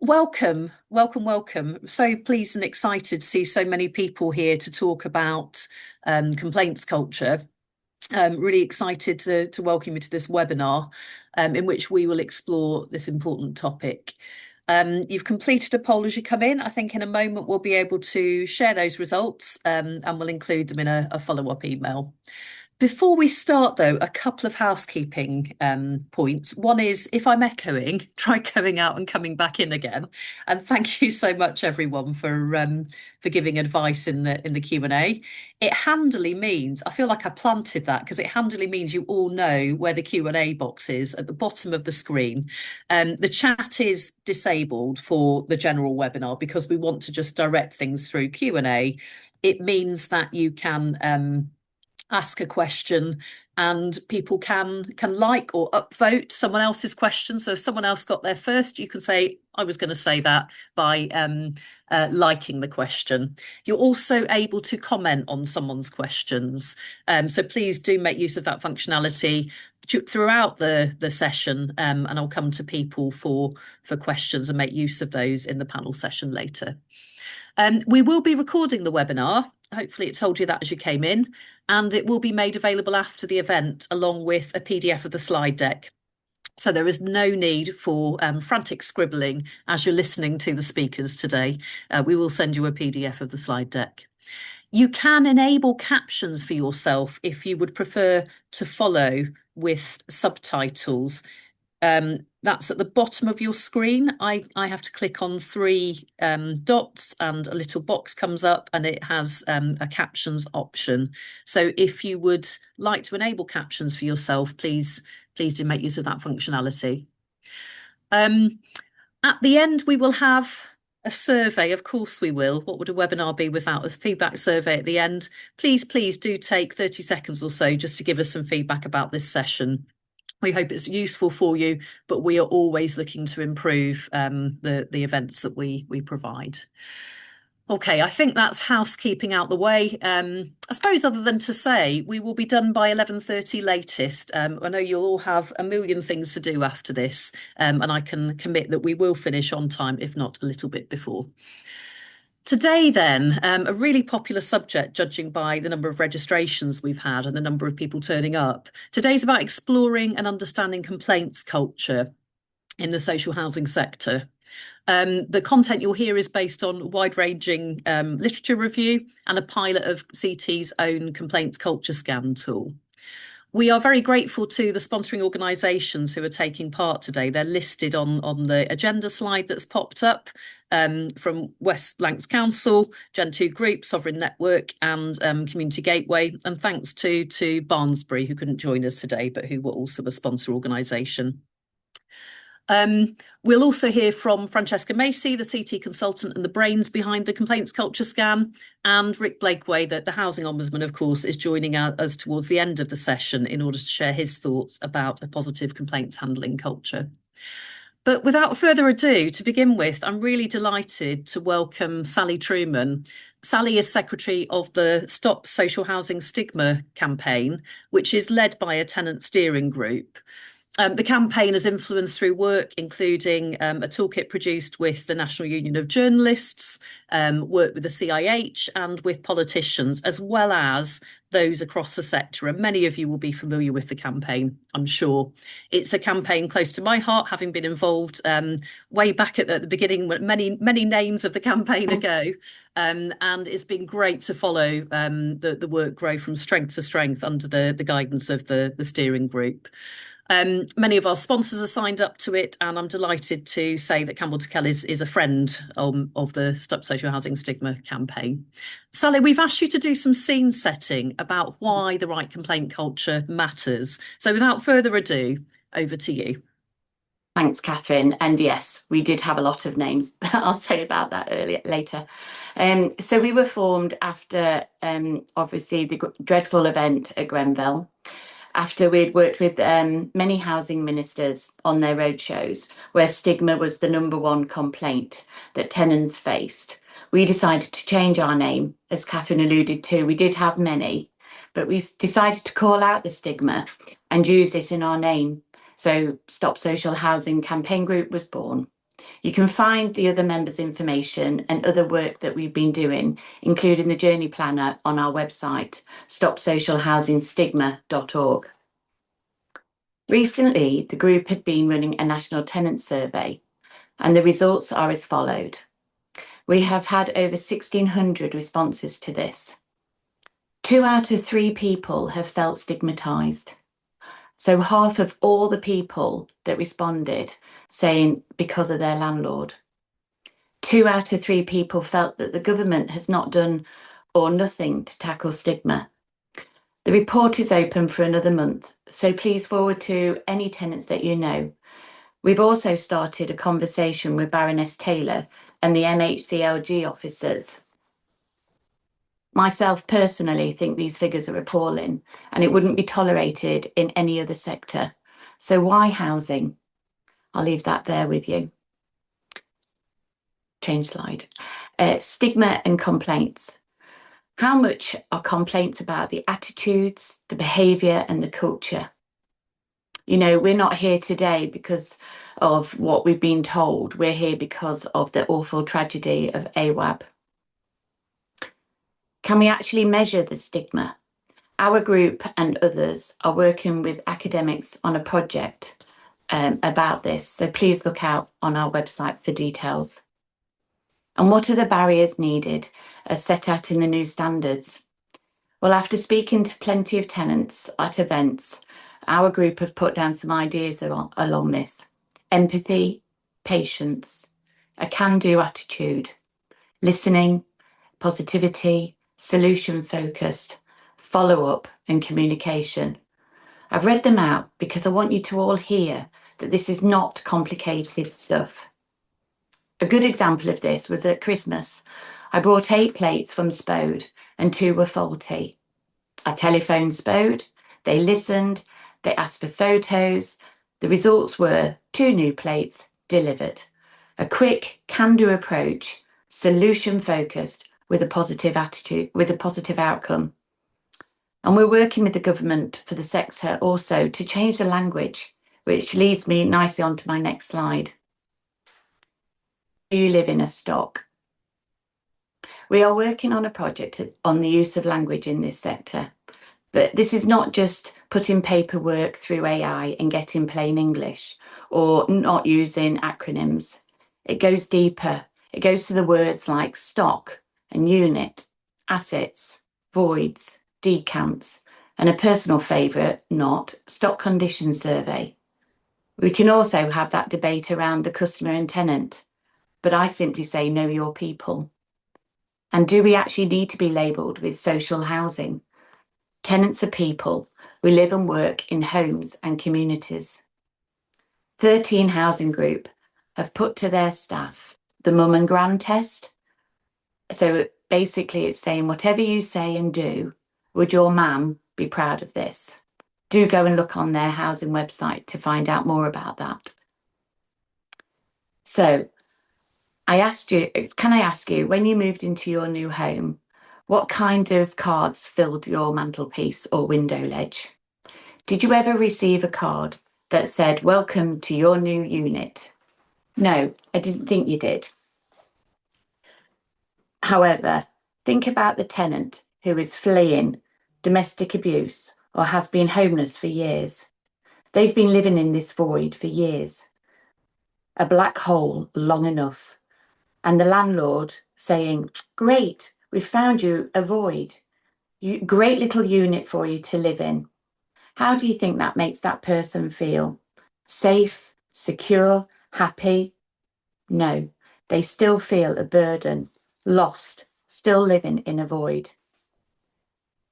Welcome. So pleased and excited to see so many people here to talk about complaints culture. Really excited to welcome you to this webinar in which we will explore this important topic. You've completed a poll as you come in. I think in a moment we'll be able to share those results and we'll include them in a follow-up email. Before we start, though, a couple of housekeeping points. One is, if I'm echoing, try going out and coming back in again. And thank you so much, everyone, for giving advice in the Q&A. It handily means, I feel like I planted that because it handily means you all know where the Q&A box is at the bottom of the screen. The chat is disabled for the general webinar because we want to just direct things through Q&A. It means that you can ask a question and people can like or upvote someone else's question. So if someone else got there first, you can say, I was going to say that by liking the question. You're also able to comment on someone's questions. So please do make use of that functionality throughout the session, and I'll come to people for questions and make use of those in the panel session later. We will be recording the webinar. Hopefully it told you that as you came in, and it will be made available after the event along with a PDF of the slide deck. So there is no need for frantic scribbling as you're listening to the speakers today. We will send you a PDF of the slide deck. You can enable captions for yourself if you would prefer to follow with subtitles. That's at the bottom of your screen. I have to click on three dots and a little box comes up and it has a captions option. So if you would like to enable captions for yourself, please do make use of that functionality. At the end, we will have a survey. Of course we will. What would a webinar be without a feedback survey at the end? Please do take 30 seconds or so just to give us some feedback about this session. We hope it's useful for you, but we are always looking to improve the events that we provide. Okay, I think that's housekeeping out the way. I suppose other than to say we will be done by 11:30 latest. I know you'll all have a million things to do after this, and I can commit that we will finish on time, if not a little bit before. Today, then, a really popular subject, judging by the number of registrations we've had and the number of people turning up. Today's about exploring and understanding complaints culture in the social housing sector. The content you'll hear is based on wide-ranging literature review and a pilot of CT's own Complaints CultureScan tool. We are very grateful to the sponsoring organisations who are taking part today. They're listed on the agenda slide that's popped up from West Lancs Council, Gen 2 Group, Sovereign Network and Community Gateway. And thanks to Barnsbury, who couldn't join us today, but who were also a sponsor organisation. We'll also hear from Francesca Macey, the CT consultant and the brains behind the Complaints CultureScan, and Rick Blakeway, the Housing Ombudsman, of course, is joining us towards the end of the session in order to share his thoughts about a positive complaints handling culture. But without further ado, to begin with, I'm really delighted to welcome Sally Truman. Sally is secretary of the Stop Social Housing Stigma campaign, which is led by a tenant steering group. The campaign has influenced through work, including a toolkit produced with the National Union of Journalists, work with the CIH and with politicians, as well as those across the sector. And many of you will be familiar with the campaign, I'm sure. It's a campaign close to my heart, having been involved way back at the beginning, many names of the campaign ago. And it's been great to follow the work grow from strength to strength under the guidance of the steering group. Many of our sponsors are signed up to it, and I'm delighted to say that Campbell Tickell is a friend of the Stop Social Housing Stigma campaign. Sally, we've asked you to do some scene setting about why the right complaint culture matters. So without further ado, over to you. Thanks, Catherine. And yes, we did have a lot of names, but I'll say about that later. So we were formed after, obviously, the dreadful event at Grenfell. After we'd worked with many housing ministers on their roadshows, where stigma was the #1 complaint that tenants faced, we decided to change our name. As Catherine alluded to, we did have many, but we decided to call out the stigma and use this in our name. So Stop Social Housing Campaign Group was born. You can find the other members' information and other work that we've been doing, including the journey planner, on our website, stopsocialhousingstigma.org. Recently, the group had been running a national tenant survey, and the results are as followed. We have had over 1,600 responses to this. 2 out of 3 people have felt stigmatised. So half of all the people that responded saying because of their landlord. 2 out of 3 people felt that the government has not done or nothing to tackle stigma. The report is open for another month, so please forward to any tenants that you know. We've also started a conversation with Baroness Taylor and the MHCLG officers. Myself personally think these figures are appalling and it wouldn't be tolerated in any other sector. So why housing? I'll leave that there with you. Change slide. Stigma and complaints. How much are complaints about the attitudes, the behaviour and the culture? You know, we're not here today because of what we've been told. We're here because of the awful tragedy of AWAB. Can we actually measure the stigma? Our group and others are working with academics on a project about this, so please look out on our website for details. And what are the barriers needed as set out in the new standards? Well, after speaking to plenty of tenants at events, our group have put down some ideas along this. Empathy, patience, a can-do attitude, listening, positivity, solution-focused, follow-up and communication. I've read them out because I want you to all hear that this is not complicated stuff. A good example of this was at Christmas. I brought 8 plates from Spode and 2 were faulty. I telephoned Spode, they listened, they asked for photos. The results were 2 new plates delivered. A quick can-do approach, solution-focused with a positive attitude, with a positive outcome. And we're working with the government for the sector also to change the language, which leads me nicely on to my next slide. Do you live in a stock? We are working on a project on the use of language in this sector, but this is not just putting paperwork through AI and getting plain English or not using acronyms. It goes deeper. It goes to the words like stock and unit, assets, voids, decants, and a personal favourite, not stock condition survey. We can also have that debate around the customer and tenant, but I simply say know your people. And do we actually need to be labelled with social housing? Tenants are people. We live and work in homes and communities. 13 housing group have put to their staff the mum and gran test. So basically it's saying whatever you say and do, would your mum be proud of this? Do go and look on their housing website to find out more about that. So can I ask you, when you moved into your new home, what kind of cards filled your mantelpiece or window ledge? Did you ever receive a card that said, welcome to your new unit? No, I didn't think you did. However, think about the tenant who is fleeing domestic abuse or has been homeless for years. They've been living in this void for years, a black hole long enough. And the landlord saying, great, we've found you a void, great little unit for you to live in. How do you think that makes that person feel? Safe, secure, happy? No, they still feel a burden, lost, still living in a void.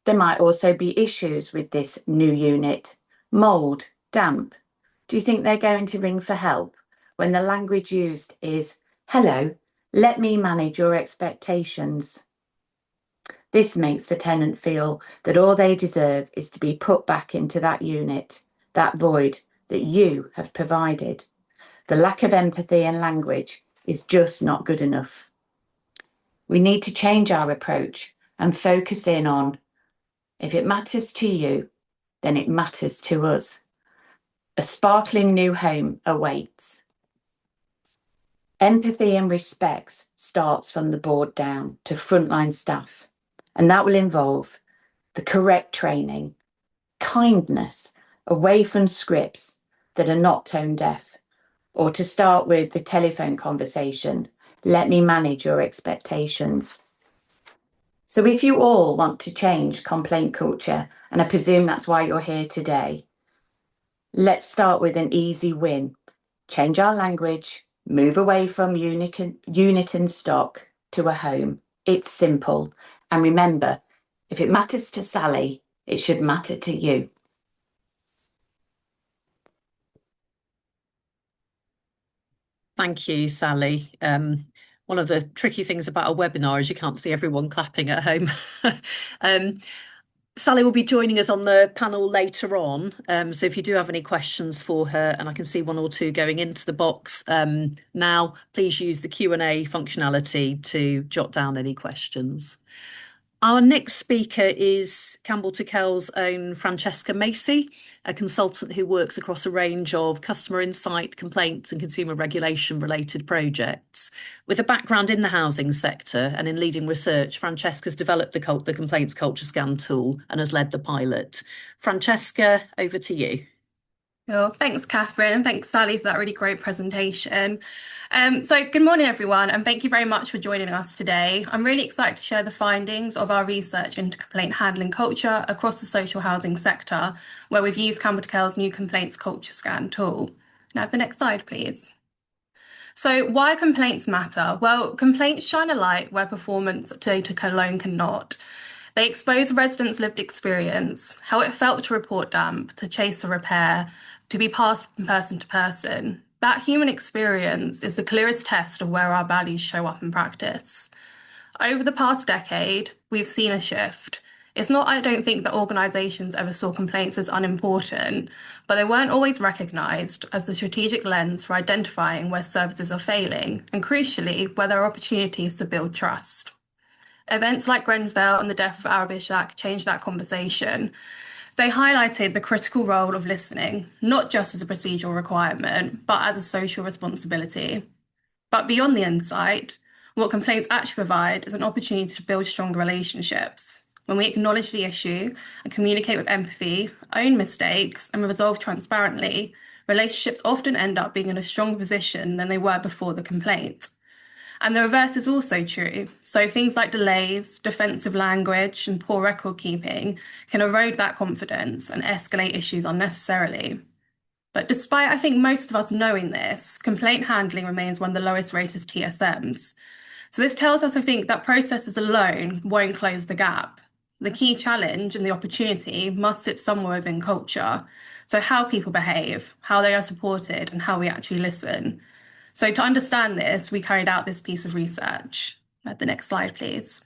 There might also be issues with this new unit, mould, damp. Do you think they're going to ring for help when the language used is, hello, let me manage your expectations? This makes the tenant feel that all they deserve is to be put back into that unit, that void that you have provided. The lack of empathy and language is just not good enough. We need to change our approach and focus in on, if it matters to you, then it matters to us. A sparkling new home awaits. Empathy and respect starts from the board down to frontline staff, and that will involve the correct training, kindness away from scripts that are not tone deaf, or to start with the telephone conversation, let me manage your expectations. So if you all want to change complaint culture, and I presume that's why you're here today, let's start with an easy win. Change our language, move away from unit and stock to a home. It's simple. And remember, if it matters to Sally, it should matter to you. Thank you, Sally. One of the tricky things about a webinar is you can't see everyone clapping at home. Sally will be joining us on the panel later on. So if you do have any questions for her, and I can see one or two going into the box now, please use the Q&A functionality to jot down any questions. Our next speaker is Campbell Tickell's own Francesca Macey, a consultant who works across a range of customer insight, complaints and consumer regulation related projects. With a background in the housing sector and in leading research, Francesca's developed the Complaints CultureScan tool and has led the pilot. Francesca, over to you. Well, thanks, Catherine, and thanks, Sally, for that really great presentation. So good morning, everyone, and thank you very much for joining us today. I'm really excited to share the findings of our research into complaint handling culture across the social housing sector, where we've used Campbell Tickell's new Complaints CultureScan tool. Now, the next slide, please. So why complaints matter? Well, complaints shine a light where performance data alone cannot. They expose residents' lived experience, how it felt to report damp, to chase a repair, to be passed from person to person. That human experience is the clearest test of where our values show up in practice. Over the past decade, we've seen a shift. It's not, I don't think, that organisations ever saw complaints as unimportant, but they weren't always recognised as the strategic lens for identifying where services are failing, and crucially, where there are opportunities to build trust. Events like Grenfell and the death of Arabishak changed that conversation. They highlighted the critical role of listening, not just as a procedural requirement, but as a social responsibility. But beyond the insight, what complaints actually provide is an opportunity to build stronger relationships. When we acknowledge the issue and communicate with empathy, own mistakes, and resolve transparently, relationships often end up being in a stronger position than they were before the complaint. And the reverse is also true. So things like delays, defensive language, and poor record keeping can erode that confidence and escalate issues unnecessarily. But despite, I think, most of us knowing this, complaint handling remains one of the lowest rated TSMs. So this tells us, I think, that processes alone won't close the gap. The key challenge and the opportunity must sit somewhere within culture. So how people behave, how they are supported, and how we actually listen. So to understand this, we carried out this piece of research. The next slide, please.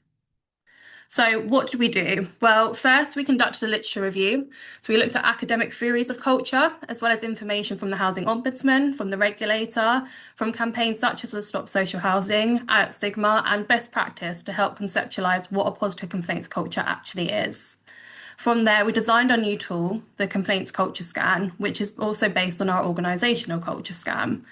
So what did we do? Well, first we conducted a literature review. So we looked at academic theories of culture, as well as information from the Housing Ombudsman, from the regulator, from campaigns such as the Stop Social Housing, Out Stigma, and best practice to help conceptualise what a positive complaints culture actually is. From there, we designed our new tool, the Complaints CultureScan, which is also based on our organisational culture scan.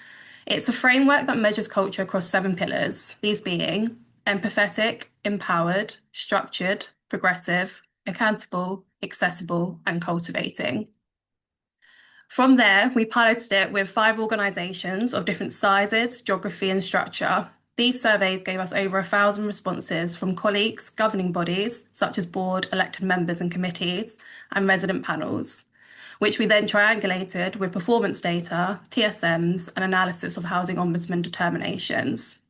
It's a framework that measures culture across 7 pillars, these being empathetic, empowered, structured, progressive, accountable, accessible, and cultivating. From there, we piloted it with 5 organisations of different sizes, geography, and structure. These surveys gave us over 1,000 responses from colleagues, governing bodies, such as board, elected members and committees, and resident panels, which we then triangulated with performance data, TSMs, and analysis of Housing Ombudsman determinations.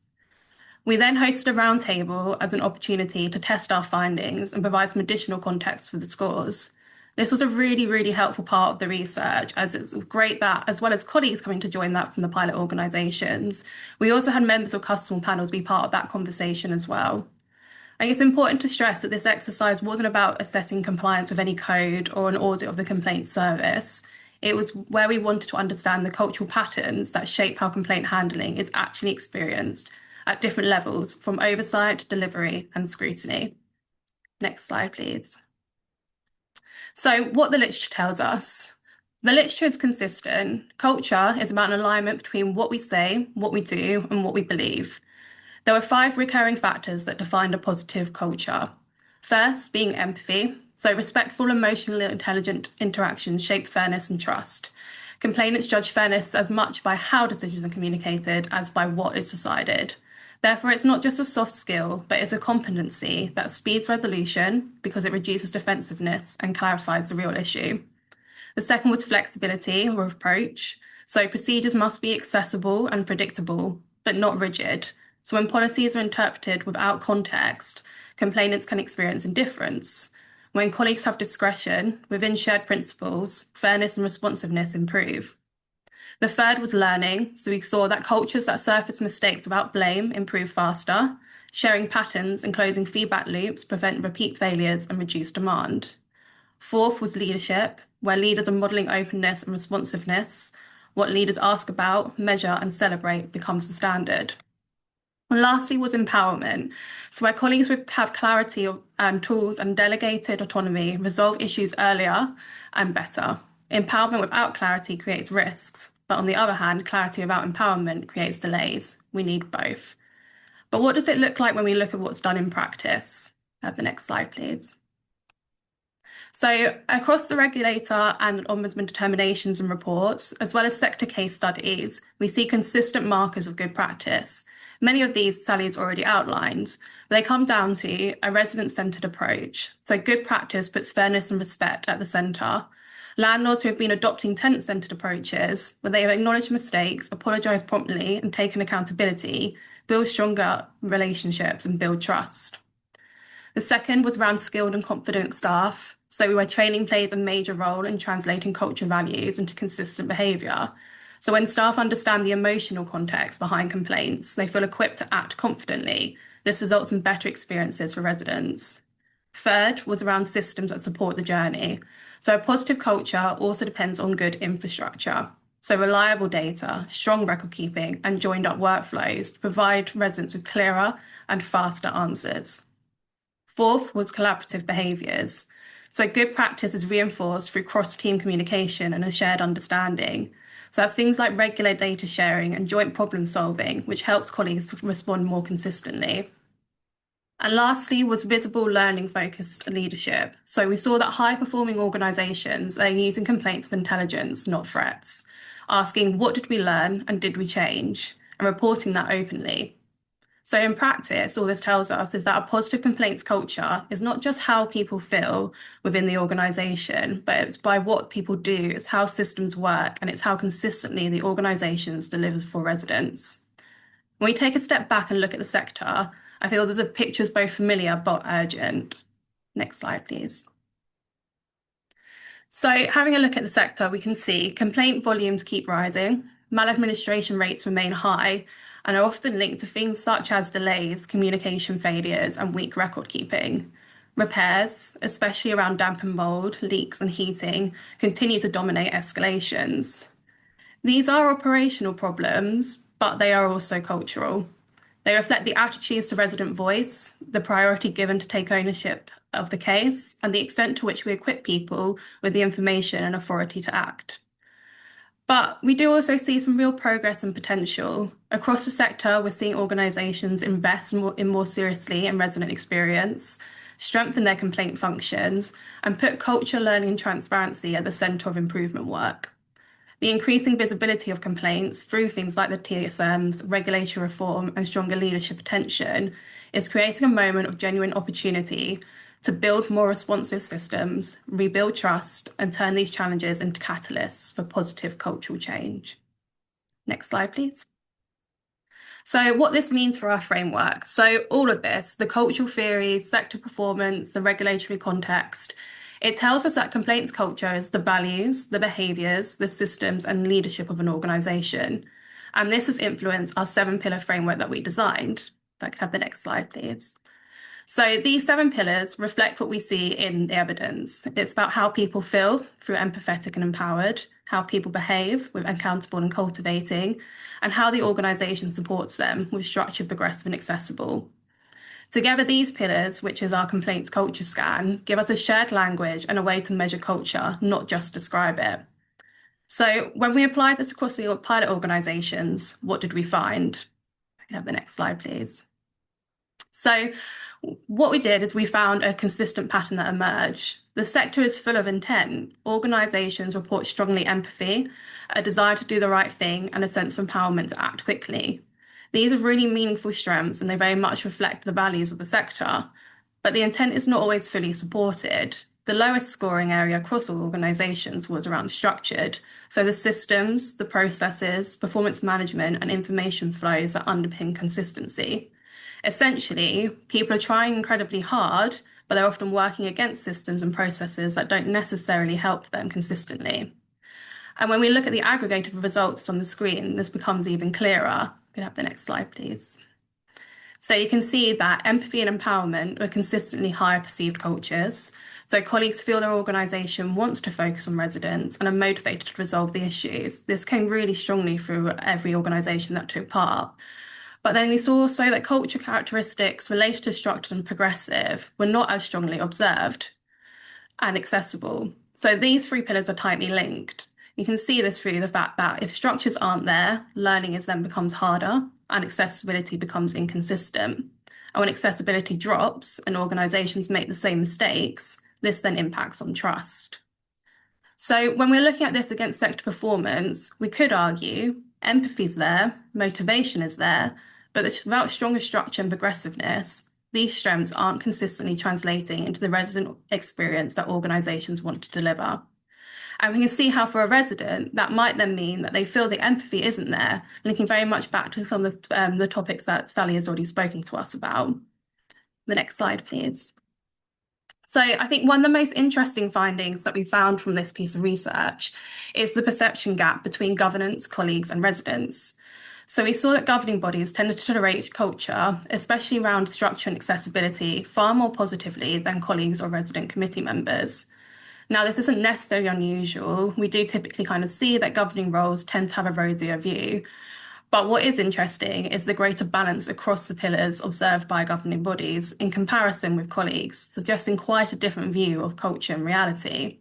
We then hosted a roundtable as an opportunity to test our findings and provide some additional context for the scores. This was a really, really helpful part of the research, as it's great that, as well as colleagues coming to join that from the pilot organisations, we also had members of customer panels be part of that conversation as well. I think it's important to stress that this exercise wasn't about assessing compliance with any code or an audit of the complaint service. It was where we wanted to understand the cultural patterns that shape how complaint handling is actually experienced at different levels, from oversight, delivery, and scrutiny. Next slide, please. So what the literature tells us. The literature is consistent. Culture is about an alignment between what we say, what we do, and what we believe. There were 5 recurring factors that defined a positive culture. First, being empathy. So respectful, emotionally intelligent interactions shape fairness and trust. Complainants judge fairness as much by how decisions are communicated as by what is decided. Therefore, it's not just a soft skill, but it's a competency that speeds resolution because it reduces defensiveness and clarifies the real issue. The second was flexibility or approach. So procedures must be accessible and predictable, but not rigid. So when policies are interpreted without context, complainants can experience indifference. When colleagues have discretion within shared principles, fairness and responsiveness improve. The third was learning. So we saw that cultures that surface mistakes without blame improve faster. Sharing patterns and closing feedback loops prevent repeat failures and reduce demand. Fourth was leadership, where leaders are modelling openness and responsiveness. What leaders ask about, measure, and celebrate becomes the standard. And lastly was empowerment. So where colleagues have clarity and tools and delegated autonomy, resolve issues earlier and better. Empowerment without clarity creates risks. But on the other hand, clarity without empowerment creates delays. We need both. But what does it look like when we look at what's done in practice? Have the next slide, please. So across the regulator and ombudsman determinations and reports, as well as sector case studies, we see consistent markers of good practice. Many of these Sally's already outlined. They come down to a resident-centred approach. So good practice puts fairness and respect at the centre. Landlords who have been adopting tenant-centred approaches, where they have acknowledged mistakes, apologised promptly and taken accountability, build stronger relationships and build trust. The second was around skilled and confident staff. So where training plays a major role in translating culture values into consistent behaviour. So when staff understand the emotional context behind complaints, they feel equipped to act confidently. This results in better experiences for residents. Third was around systems that support the journey. So a positive culture also depends on good infrastructure. So reliable data, strong record keeping, and joined up workflows to provide residents with clearer and faster answers. Fourth was collaborative behaviours. So good practice is reinforced through cross-team communication and a shared understanding. So that's things like regular data sharing and joint problem solving, which helps colleagues respond more consistently. And lastly was visible learning-focused leadership. So we saw that high-performing organisations are using complaints as intelligence, not threats, asking what did we learn and did we change, and reporting that openly. So in practice, all this tells us is that a positive complaints culture is not just how people feel within the organisation, but it's by what people do, it's how systems work, and it's how consistently the organisations deliver for residents. When we take a step back and look at the sector, I feel that the picture is both familiar but urgent. Next slide, please. So having a look at the sector, we can see complaint volumes keep rising, maladministration rates remain high, and are often linked to things such as delays, communication failures, and weak record keeping. Repairs, especially around damp and mould, leaks and heating, continue to dominate escalations. These are operational problems, but they are also cultural. They reflect the attitudes to resident voice, the priority given to take ownership of the case, and the extent to which we equip people with the information and authority to act. But we do also see some real progress and potential. Across the sector, we're seeing organisations invest more seriously in resident experience, strengthen their complaint functions, and put culture, learning and transparency at the centre of improvement work. The increasing visibility of complaints through things like the TSMs, regulatory reform and stronger leadership attention is creating a moment of genuine opportunity to build more responsive systems, rebuild trust, and turn these challenges into catalysts for positive cultural change. Next slide, please. So what this means for our framework. So all of this, the cultural theories, sector performance, the regulatory context, it tells us that complaints culture is the values, the behaviours, the systems and leadership of an organisation. And this has influenced our 7-pillar framework that we designed. If I could have the next slide, please. So these 7 pillars reflect what we see in the evidence. It's about how people feel through empathetic and empowered, how people behave with accountable and cultivating, and how the organisation supports them with structured, progressive and accessible. Together, these pillars, which is our Complaints CultureScan, give us a shared language and a way to measure culture, not just describe it. So when we applied this across the pilot organisations, what did we find? I can have the next slide, please. So what we did is we found a consistent pattern that emerged. The sector is full of intent. Organisations report strongly empathy, a desire to do the right thing, and a sense of empowerment to act quickly. These are really meaningful strengths and they very much reflect the values of the sector. But the intent is not always fully supported. The lowest scoring area across all organisations was around structured. So the systems, the processes, performance management, and information flows that underpin consistency. Essentially, people are trying incredibly hard, but they're often working against systems and processes that don't necessarily help them consistently. And when we look at the aggregated results on the screen, this becomes even clearer. We can have the next slide, please. So you can see that empathy and empowerment are consistently higher perceived cultures. So colleagues feel their organisation wants to focus on residents and are motivated to resolve the issues. This came really strongly through every organisation that took part. But then we saw also that culture characteristics related to structured and progressive were not as strongly observed and accessible. So these three pillars are tightly linked. You can see this through the fact that if structures aren't there, learning then becomes harder and accessibility becomes inconsistent. And when accessibility drops and organisations make the same mistakes, this then impacts on trust. So when we're looking at this against sector performance, we could argue empathy's there, motivation is there, but without stronger structure and progressiveness, these strengths aren't consistently translating into the resident experience that organisations want to deliver. And we can see how for a resident, that might then mean that they feel the empathy isn't there, linking very much back to some of the topics that Sally has already spoken to us about. The next slide, please. So I think one of the most interesting findings that we found from this piece of research is the perception gap between governance, colleagues and residents. So we saw that governing bodies tended to rate culture, especially around structure and accessibility, far more positively than colleagues or resident committee members. Now, this isn't necessarily unusual. We do typically kind of see that governing roles tend to have a rosier view. But what is interesting is the greater balance across the pillars observed by governing bodies in comparison with colleagues, suggesting quite a different view of culture and reality.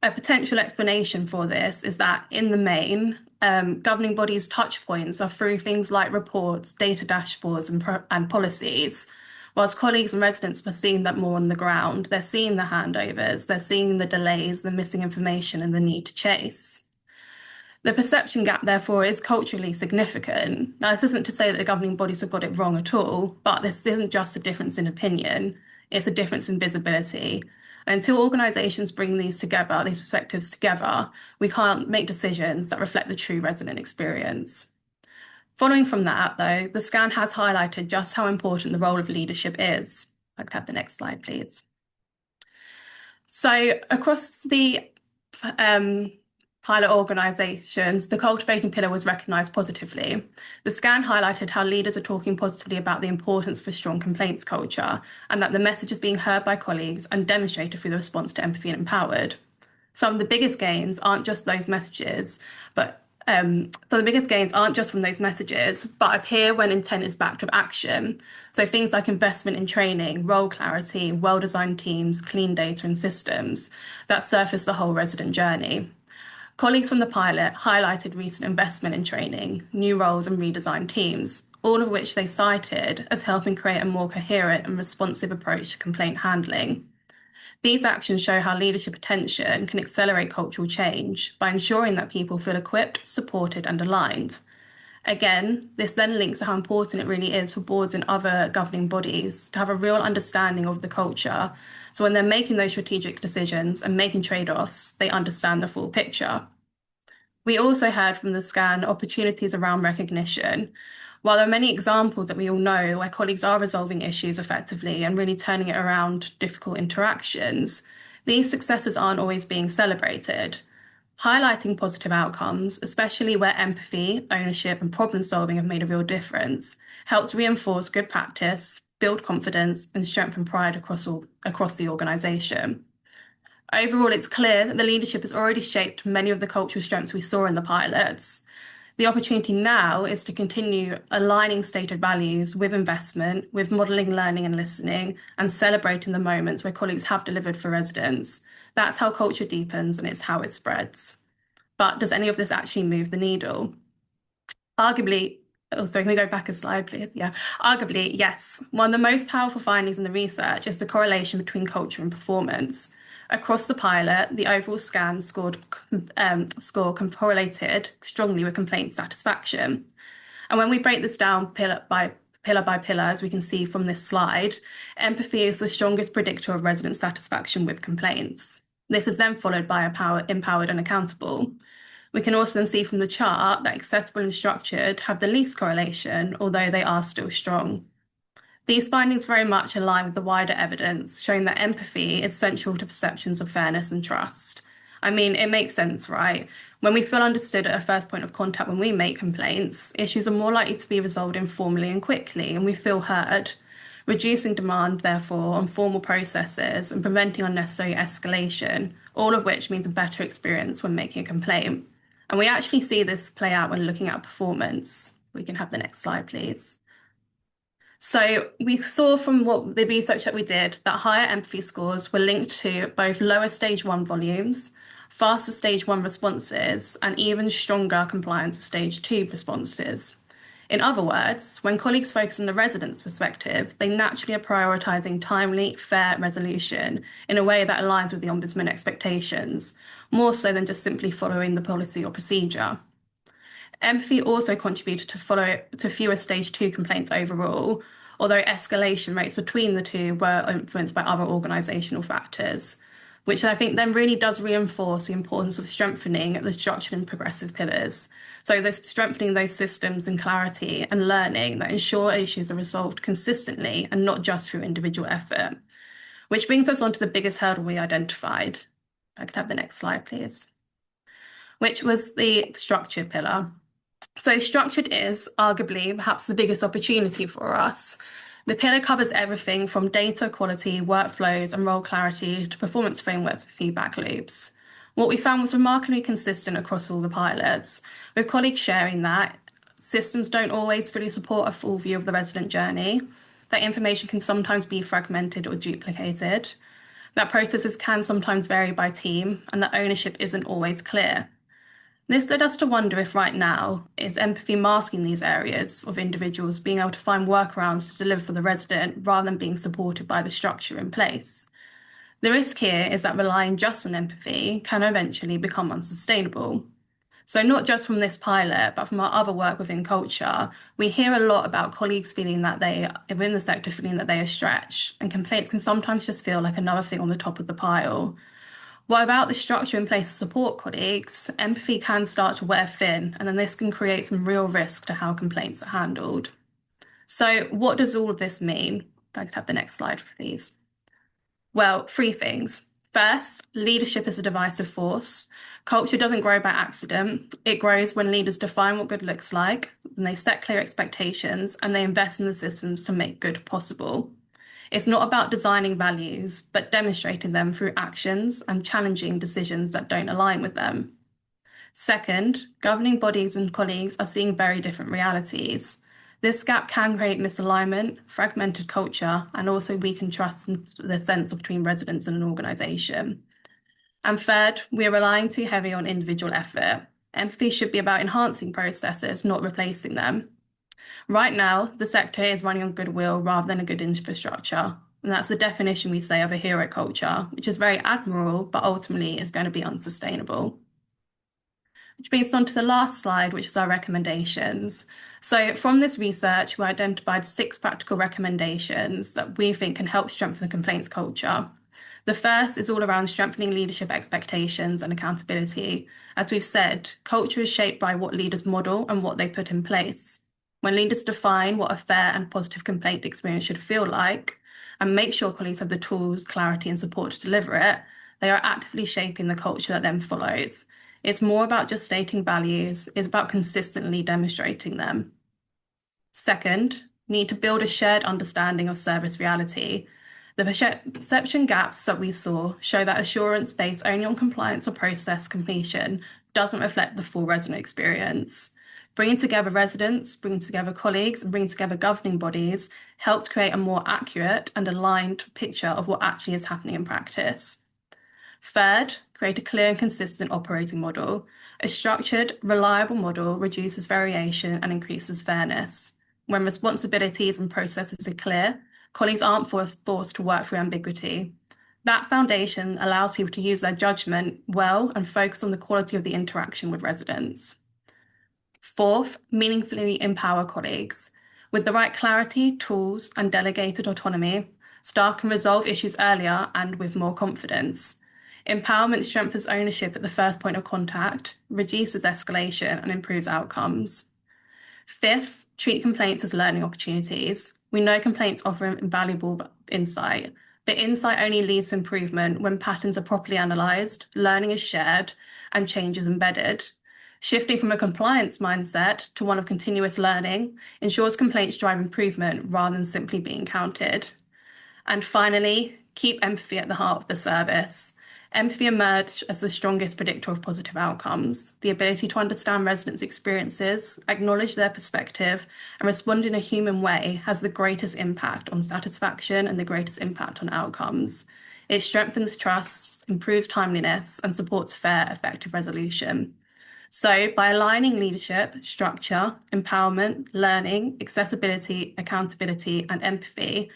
A potential explanation for this is that in the main, governing bodies' touch points are through things like reports, data dashboards and policies, whilst colleagues and residents are seeing that more on the ground. They're seeing the handovers, they're seeing the delays, the missing information and the need to chase. The perception gap, therefore, is culturally significant. Now, this isn't to say that the governing bodies have got it wrong at all, but this isn't just a difference in opinion, it's a difference in visibility. And until organisations bring these together, these perspectives together, we can't make decisions that reflect the true resident experience. Following from that, though, the scan has highlighted just how important the role of leadership is. I could have the next slide, please. So across the pilot organisations, the cultivating pillar was recognised positively. The scan highlighted how leaders are talking positively about the importance of a strong complaints culture and that the message is being heard by colleagues and demonstrated through the response to empathy and empowered. Some of the biggest gains aren't just those messages, but the biggest gains aren't just from those messages, but appear when intent is backed with action. So things like investment in training, role clarity, well-designed teams, clean data and systems that surface the whole resident journey. Colleagues from the pilot highlighted recent investment in training, new roles and redesigned teams, all of which they cited as helping create a more coherent and responsive approach to complaint handling. These actions show how leadership attention can accelerate cultural change by ensuring that people feel equipped, supported and aligned. Again, this then links to how important it really is for boards and other governing bodies to have a real understanding of the culture. So when they're making those strategic decisions and making trade-offs, they understand the full picture. We also heard from the scan opportunities around recognition. While there are many examples that we all know where colleagues are resolving issues effectively and really turning it around difficult interactions, these successes aren't always being celebrated. Highlighting positive outcomes, especially where empathy, ownership and problem solving have made a real difference, helps reinforce good practice, build confidence and strengthen pride across the organisation. Overall, it's clear that the leadership has already shaped many of the cultural strengths we saw in the pilots. The opportunity now is to continue aligning stated values with investment, with modelling learning and listening, and celebrating the moments where colleagues have delivered for residents. That's how culture deepens and it's how it spreads. But does any of this actually move the needle? Arguably, oh, sorry, can we go back a slide, please? Yeah, arguably, yes. One of the most powerful findings in the research is the correlation between culture and performance. Across the pilot, the overall scan score correlated strongly with complaint satisfaction. And when we break this down pillar by pillar, as we can see from this slide, empathy is the strongest predictor of resident satisfaction with complaints. This is then followed by empowered and accountable. We can also then see from the chart that accessible and structured have the least correlation, although they are still strong. These findings very much align with the wider evidence, showing that empathy is central to perceptions of fairness and trust. I mean, it makes sense, right? When we feel understood at a first point of contact when we make complaints, issues are more likely to be resolved informally and quickly, and we feel heard, reducing demand, therefore, on formal processes and preventing unnecessary escalation, all of which means a better experience when making a complaint. And we actually see this play out when looking at performance. We can have the next slide, please. So we saw from what the research that we did that higher empathy scores were linked to both lower stage 1 volumes, faster stage 1 responses, and even stronger compliance with stage 2 responses. In other words, when colleagues focus on the resident's perspective, they naturally are prioritising timely, fair resolution in a way that aligns with the Ombudsman expectations, more so than just simply following the policy or procedure. Empathy also contributed to fewer stage 2 complaints overall, although escalation rates between the two were influenced by other organisational factors, which I think then really does reinforce the importance of strengthening the structured and progressive pillars. So there's strengthening those systems and clarity and learning that ensure issues are resolved consistently and not just through individual effort. Which brings us on to the biggest hurdle we identified. If I could have the next slide, please. Which was the structured pillar. So structured is arguably perhaps the biggest opportunity for us. The pillar covers everything from data quality, workflows, and role clarity to performance frameworks and feedback loops. What we found was remarkably consistent across all the pilots, with colleagues sharing that systems don't always fully support a full view of the resident journey, that information can sometimes be fragmented or duplicated, that processes can sometimes vary by team, and that ownership isn't always clear. This led us to wonder if right now is empathy masking these areas of individuals being able to find workarounds to deliver for the resident rather than being supported by the structure in place. The risk here is that relying just on empathy can eventually become unsustainable. So not just from this pilot, but from our other work within culture, we hear a lot about colleagues feeling that they are in the sector feeling that they are stretched, and complaints can sometimes just feel like another thing on the top of the pile. Well, without the structure in place to support colleagues, empathy can start to wear thin, and then this can create some real risk to how complaints are handled. So what does all of this mean? If I could have the next slide, please. Well, 3 things. First, leadership is a divisive force. Culture doesn't grow by accident. It grows when leaders define what good looks like, and they set clear expectations, and they invest in the systems to make good possible. It's not about designing values, but demonstrating them through actions and challenging decisions that don't align with them. Second, governing bodies and colleagues are seeing very different realities. This gap can create misalignment, fragmented culture, and also weaken trust and the sense between residents and an organisation. And third, we are relying too heavy on individual effort. Empathy should be about enhancing processes, not replacing them. Right now, the sector is running on goodwill rather than a good infrastructure. And that's the definition we say of a hero culture, which is very admirable, but ultimately is going to be unsustainable. Which brings us on to the last slide, which is our recommendations. So from this research, we identified 6 practical recommendations that we think can help strengthen the complaints culture. The first is all around strengthening leadership expectations and accountability. As we've said, culture is shaped by what leaders model and what they put in place. When leaders define what a fair and positive complaint experience should feel like, and make sure colleagues have the tools, clarity, and support to deliver it, they are actively shaping the culture that then follows. It's more about just stating values, it's about consistently demonstrating them. Second, we need to build a shared understanding of service reality. The perception gaps that we saw show that assurance based only on compliance or process completion doesn't reflect the full resident experience. Bringing together residents, bringing together colleagues, and bringing together governing bodies helps create a more accurate and aligned picture of what actually is happening in practice. Third, create a clear and consistent operating model. A structured, reliable model reduces variation and increases fairness. When responsibilities and processes are clear, colleagues aren't forced to work through ambiguity. That foundation allows people to use their judgment well and focus on the quality of the interaction with residents. Fourth, meaningfully empower colleagues. With the right clarity, tools, and delegated autonomy, staff can resolve issues earlier and with more confidence. Empowerment strengthens ownership at the first point of contact, reduces escalation, and improves outcomes. Fifth, treat complaints as learning opportunities. We know complaints offer invaluable insight, but insight only leads to improvement when patterns are properly analysed, learning is shared, and change is embedded. Shifting from a compliance mindset to one of continuous learning ensures complaints drive improvement rather than simply being counted. And finally, keep empathy at the heart of the service. Empathy emerged as the strongest predictor of positive outcomes. The ability to understand residents' experiences, acknowledge their perspective, and respond in a human way has the greatest impact on satisfaction and the greatest impact on outcomes. It strengthens trust, improves timeliness, and supports fair, effective resolution. So, by aligning leadership, structure, empowerment, learning, accessibility, accountability, and empathy,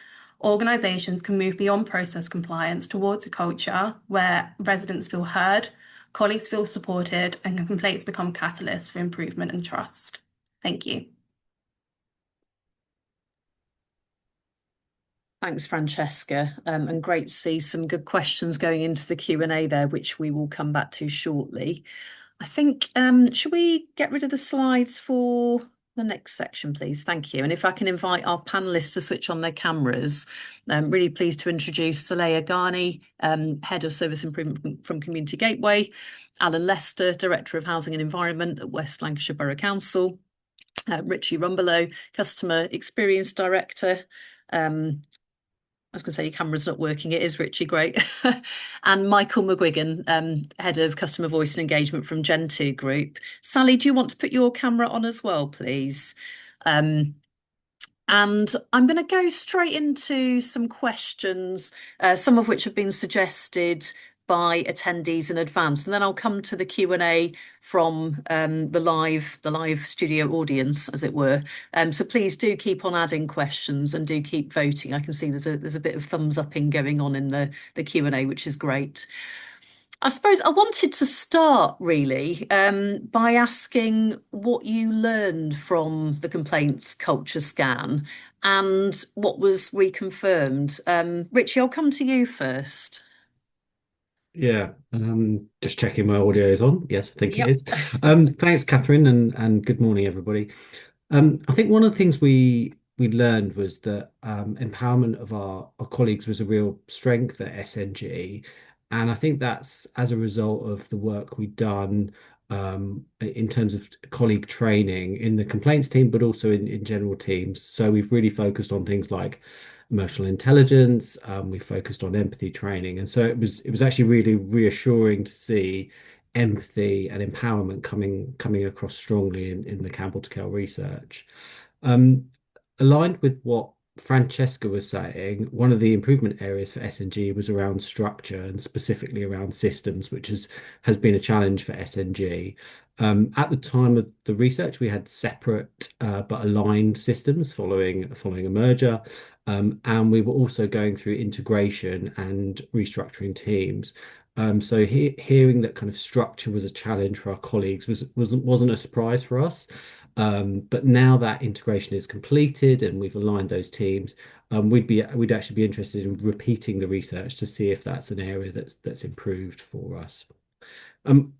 organisations can move beyond process compliance towards a culture where residents feel heard, colleagues feel supported, and complaints become catalysts for improvement and trust. Thank you. Thanks, Francesca, and great to see some good questions going into the Q&A there, which we will come back to shortly. I think, should we get rid of the slides for the next section, please? Thank you. And if I can invite our panellists to switch on their cameras, I'm really pleased to introduce Saleha Ghani, Head of Service Improvement from Community Gateway, Alan Lester, Director of Housing and Environment at West Lancashire Borough Council, Richie Rumbelow, Customer Experience Director. I was going to say your camera's not working. It is, Richie, great. And Michael McGuigan, Head of Customer Voice and Engagement from Gen2 Group. Sally, do you want to put your camera on as well, please? And I'm going to go straight into some questions, some of which have been suggested by attendees in advance, and then I'll come to the Q&A from the live studio audience, as it were. So please do keep on adding questions and do keep voting. I can see there's a bit of thumbs upping going on in the Q&A, which is great. I suppose I wanted to start really by asking what you learned from the Complaints Culture Scan and what was reconfirmed. Richie, I'll come to you first. Yeah, just checking my audio is on. Yes, I think Yep. it is. Thanks, Catherine, and good morning, everybody. I think one of the things we learned was that empowerment of our colleagues was a real strength at SNG, and I think that's as a result of the work we've done in terms of colleague training in the complaints team, but also in general teams. So we've really focused on things like emotional intelligence. We focused on empathy training, and so it was actually really reassuring to see empathy and empowerment coming across strongly in the Campbell Tickell research. Aligned with what Francesca was saying, one of the improvement areas for SNG was around structure and specifically around systems, which has been a challenge for SNG. At the time of the research, we had separate but aligned systems following a merger, and we were also going through integration and restructuring teams. So hearing that kind of structure was a challenge for our colleagues wasn't a surprise for us. But now that integration is completed and we've aligned those teams, we'd actually be interested in repeating the research to see if that's an area that's improved for us.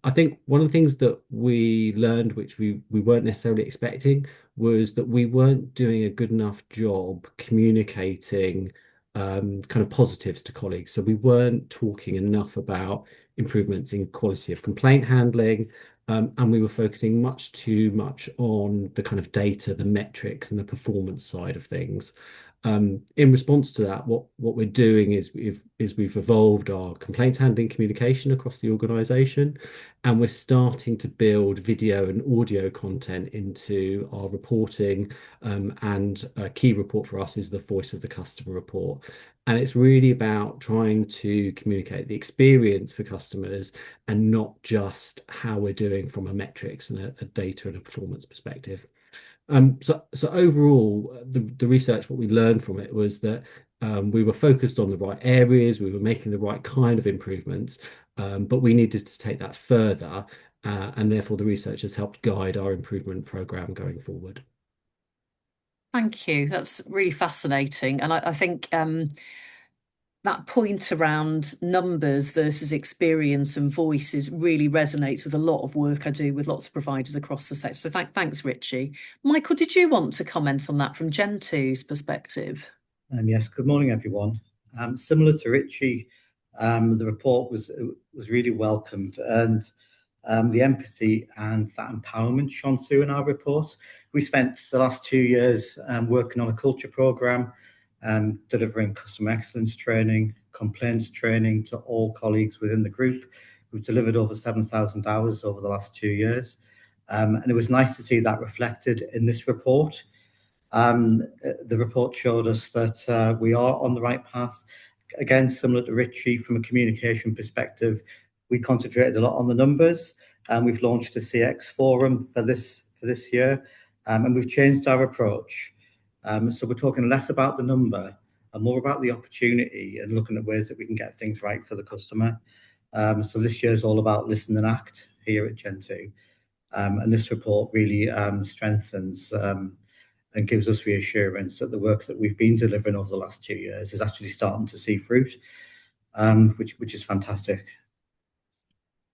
I think one of the things that we learned, which we weren't necessarily expecting, was that we weren't doing a good enough job communicating kind of positives to colleagues. So we weren't talking enough about improvements in quality of complaint handling, and we were focusing much too much on the kind of data, the metrics, and the performance side of things. In response to that, what we're doing is is we've evolved our complaints handling communication across the organisation, and we're starting to build video and audio content into our reporting. And a key report for us is the Voice of the Customer report. And it's really about trying to communicate the experience for customers and not just how we're doing from a metrics and a data and a performance perspective. So overall, the research, what we learned from it was that we were focused on the right areas, we were making the right kind of improvements, but we needed to take that further, and therefore the research has helped guide our improvement program going forward. Thank you. That's really fascinating. And I think that point around numbers versus experience and voices really resonates with a lot of work I do with lots of providers across the sector. So thanks, Richie. Michael, did you want to comment on that from Gen2's perspective? Yes, good morning, everyone. Similar to Richie, the report was really welcomed, and the empathy and that empowerment shone through in our report. We spent the last 2 years working on a culture program, delivering customer excellence training, complaints training to all colleagues within the group. We've delivered over 7,000 hours over the last 2 years, and it was nice to see that reflected in this report. The report showed us that we are on the right path. Again, similar to Richie, from a communication perspective, we concentrated a lot on the numbers, and we've launched a CX forum for this year, and we've changed our approach. So we're talking less about the number and more about the opportunity and looking at ways that we can get things right for the customer. So this year is all about listen and act here at Gen2, and this report really strengthens and gives us reassurance that the work that we've been delivering over the last 2 years is actually starting to see fruit, which is fantastic.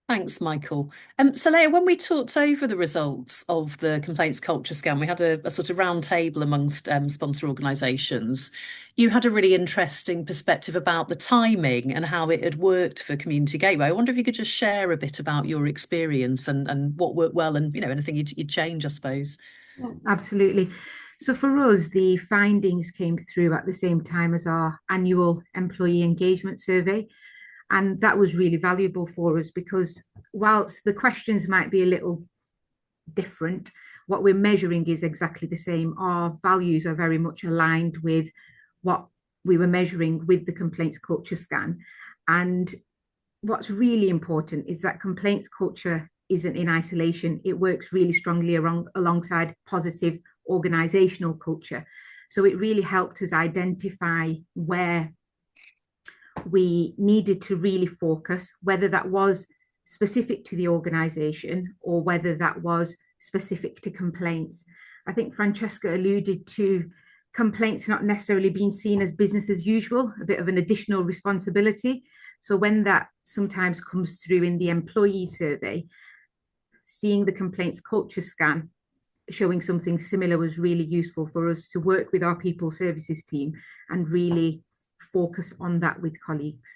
Thanks, Michael. So Leah, when we talked over the results of the Complaints CultureScan, we had a sort of round table amongst sponsor organisations. You had a really interesting perspective about the timing and how it had worked for Community Gateway. I wonder if you could just share a bit about your experience and what worked well and, anything you'd change, I suppose. Yeah, absolutely. So for us, the findings came through at the same time as our annual employee engagement survey. And that was really valuable for us because whilst the questions might be a little different, what we're measuring is exactly the same. Our values are very much aligned with what we were measuring with the Complaints CultureScan. And what's really important is that complaints culture isn't in isolation. It works really strongly alongside positive organisational culture. So it really helped us identify where we needed to really focus, whether that was specific to the organisation or whether that was specific to complaints. I think Francesca alluded to complaints not necessarily being seen as business as usual, a bit of an additional responsibility. So when that sometimes comes through in the employee survey, seeing the Complaints CultureScan showing something similar was really useful for us to work with our people services team and really focus on that with colleagues.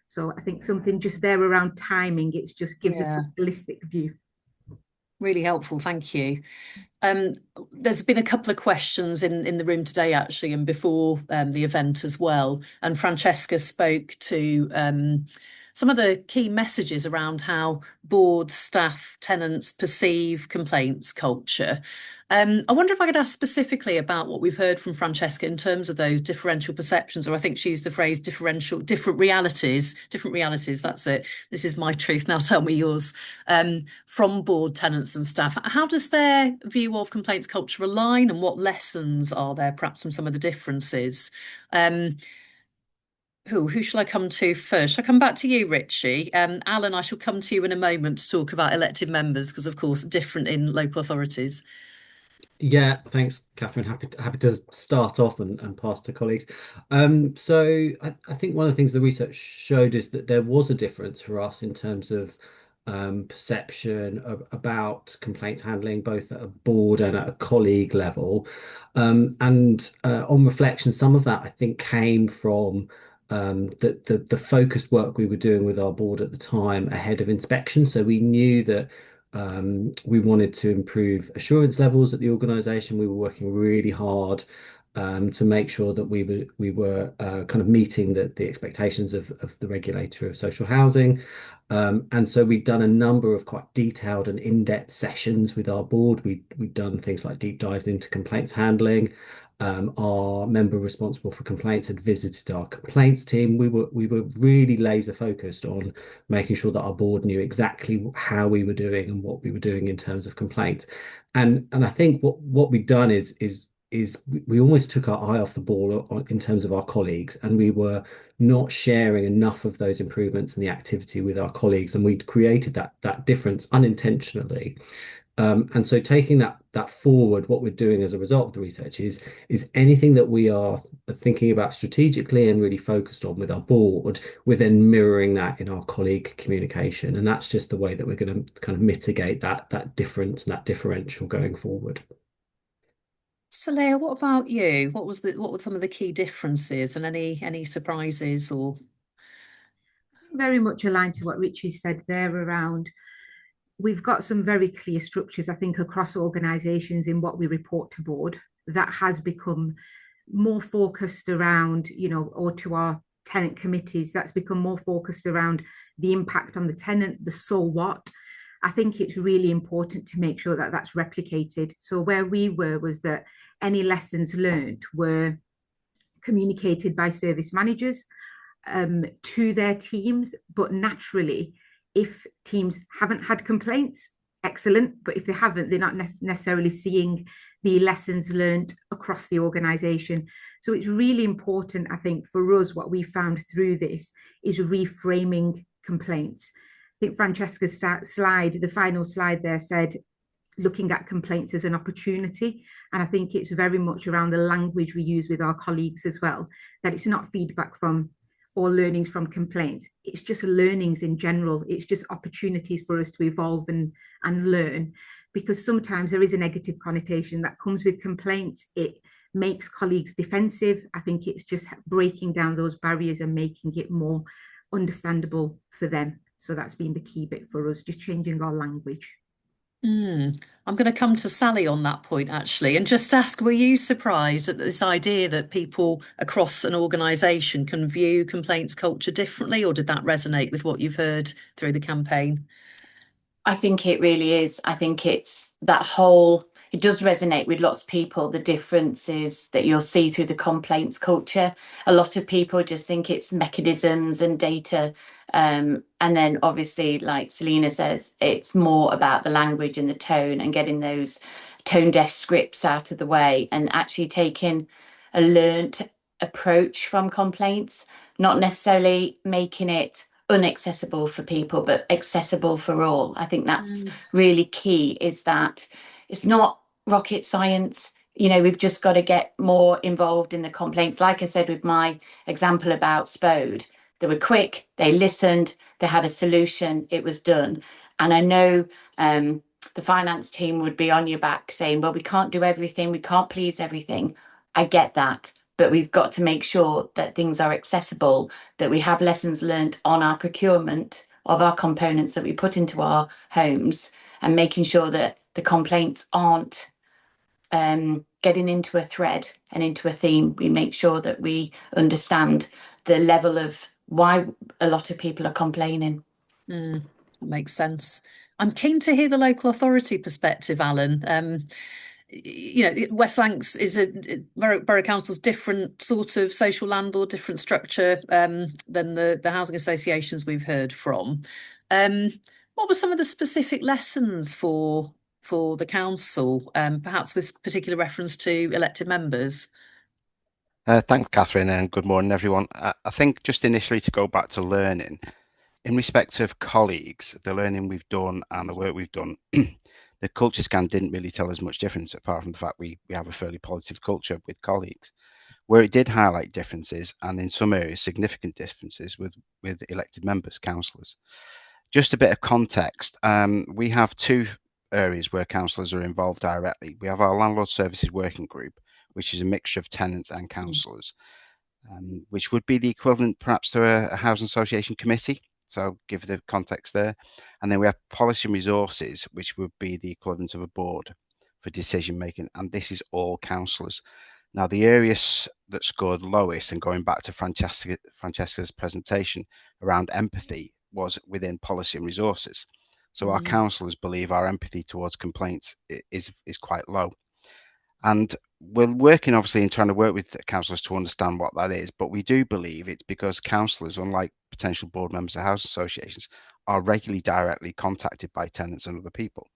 So I think something just there around timing, it just gives a holistic view. Really helpful, thank you. There's been a couple of questions in the room today, actually, and before the event as well. And Francesca spoke to some of the key messages around how boards, staff, tenants perceive complaints culture. I wonder if I could ask specifically about what we've heard from Francesca in terms of those differential perceptions, or I think she used the phrase different realities, that's it. This is my truth, now tell me yours, from board tenants and staff. How does their view of complaints culture align, and what lessons are there perhaps from some of the differences? Who shall I come to first? Shall I come back to you, Richie? Alan, I shall come to you in a moment to talk about elected members, because of course different in local authorities. Yeah, thanks, Catherine. Happy to start off and pass to colleagues. So I think one of the things the research showed is that there was a difference for us in terms of perception about complaints handling, both at a board and at a colleague level. And on reflection, some of that I think came from the focused work we were doing with our board at the time ahead of inspection. So we knew that we wanted to improve assurance levels at the organisation. We were working really hard to make sure that we were kind of meeting the expectations of the regulator of social housing. And so we've done a number of quite detailed and in-depth sessions with our board. We've done things like deep dives into complaints handling. Our member responsible for complaints had visited our complaints team. We were really laser focused on making sure that our board knew exactly how we were doing and what we were doing in terms of complaints. And I think what we've done is we almost took our eye off the ball in terms of our colleagues, and we were not sharing enough of those improvements and the activity with our colleagues, and we'd created that difference unintentionally. And so taking that forward, what we're doing as a result of the research is anything that we are thinking about strategically and really focused on with our board, we're then mirroring that in our colleague communication, and that's just the way that we're going to kind of mitigate that difference and that differential going forward. So Leah, what about you? What were some of the key differences and any surprises or? Very much aligned to what Richie said there around we've got some very clear structures, I think, across organisations in what we report to board that has become more focused around, or to our tenant committees, that's become more focused around the impact on the tenant, the so what. I think it's really important to make sure that that's replicated. So where we were was that any lessons learned were communicated by service managers to their teams, but naturally, if teams haven't had complaints, excellent. But if they haven't, they're not necessarily seeing the lessons learned across the organisation. So it's really important, I think, for us, what we found through this is reframing complaints. I think Francesca's slide, the final slide there, said looking at complaints as an opportunity. And I think it's very much around the language we use with our colleagues as well, that it's not feedback from or learnings from complaints. It's just learnings in general. It's just opportunities for us to evolve and learn, because sometimes there is a negative connotation that comes with complaints. It makes colleagues defensive. I think it's just breaking down those barriers and making it more understandable for them. So that's been the key bit for us, just changing our language. I'm going to come to Sally on that point, actually, and just ask, were you surprised at this idea that people across an organisation can view complaints culture differently, or did that resonate with what you've heard through the campaign? I think it really is. I think it's it does resonate with lots of people, the differences that you'll see through the complaints culture. A lot of people just think it's mechanisms and data. And then obviously, like Selena says, it's more about the language and the tone and getting those tone deaf scripts out of the way and actually taking a learnt approach from complaints, not necessarily making it unaccessible for people, but accessible for all. I think that's really key, is that it's not rocket science. We've just got to get more involved in the complaints. Like I said, with my example about Spode, they were quick, they listened, they had a solution, it was done. And I know the finance team would be on your back saying, well, we can't do everything, we can't please everything. I get that. But we've got to make sure that things are accessible, that we have lessons learned on our procurement of our components that we put into our homes, and making sure that the complaints aren't getting into a thread and into a theme. We make sure that we understand the level of why a lot of people are complaining. That makes sense. I'm keen to hear the local authority perspective, Alan. West Lancs is Borough Council's different sort of social landlord, different structure than the housing associations we've heard from. What were some of the specific lessons for the council, perhaps with particular reference to elected members? Thanks, Catherine, and good morning, everyone. I think just initially to go back to learning, in respect of colleagues, the learning we've done and the work we've done, the culture scan didn't really tell us much difference, apart from the fact we have a fairly positive culture with colleagues. Where it did highlight differences, and in some areas significant differences, with elected members, councillors. Just a bit of context, we have two areas where councillors are involved directly. We have our Landlord Services Working Group, which is a mixture of tenants and councillors, which would be the equivalent perhaps to a housing association committee. So give the context there. And then we have Policy and Resources, which would be the equivalent of a board for decision making. And this is all councillors. Now, the areas that scored lowest, and going back to Francesca's presentation around empathy, was within policy and resources. So our councillors believe our empathy towards complaints is quite low. And we're working obviously in trying to work with councillors to understand what that is, but we do believe it's because councillors, unlike potential board members of house associations, are regularly directly contacted by tenants and other people.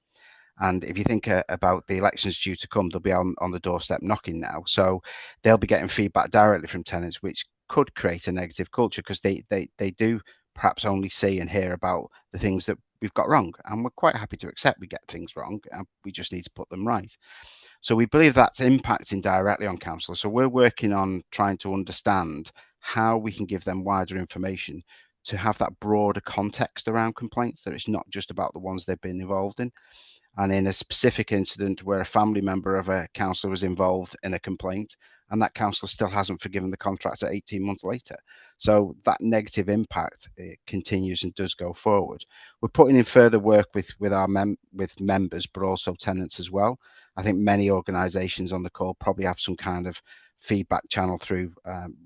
And if you think about the elections due to come, they'll be on the doorstep knocking now. So they'll be getting feedback directly from tenants, which could create a negative culture, because they do perhaps only see and hear about the things that we've got wrong. And we're quite happy to accept we get things wrong, and we just need to put them right. So we believe that's impacting directly on councillors. So we're working on trying to understand how we can give them wider information to have that broader context around complaints, that it's not just about the ones they've been involved in. And in a specific incident where a family member of a councillor was involved in a complaint, and that councillor still hasn't forgiven the contractor 18 months later. So that negative impact continues and does go forward. We're putting in further work with members, but also tenants as well. I think many organisations on the call probably have some kind of feedback channel through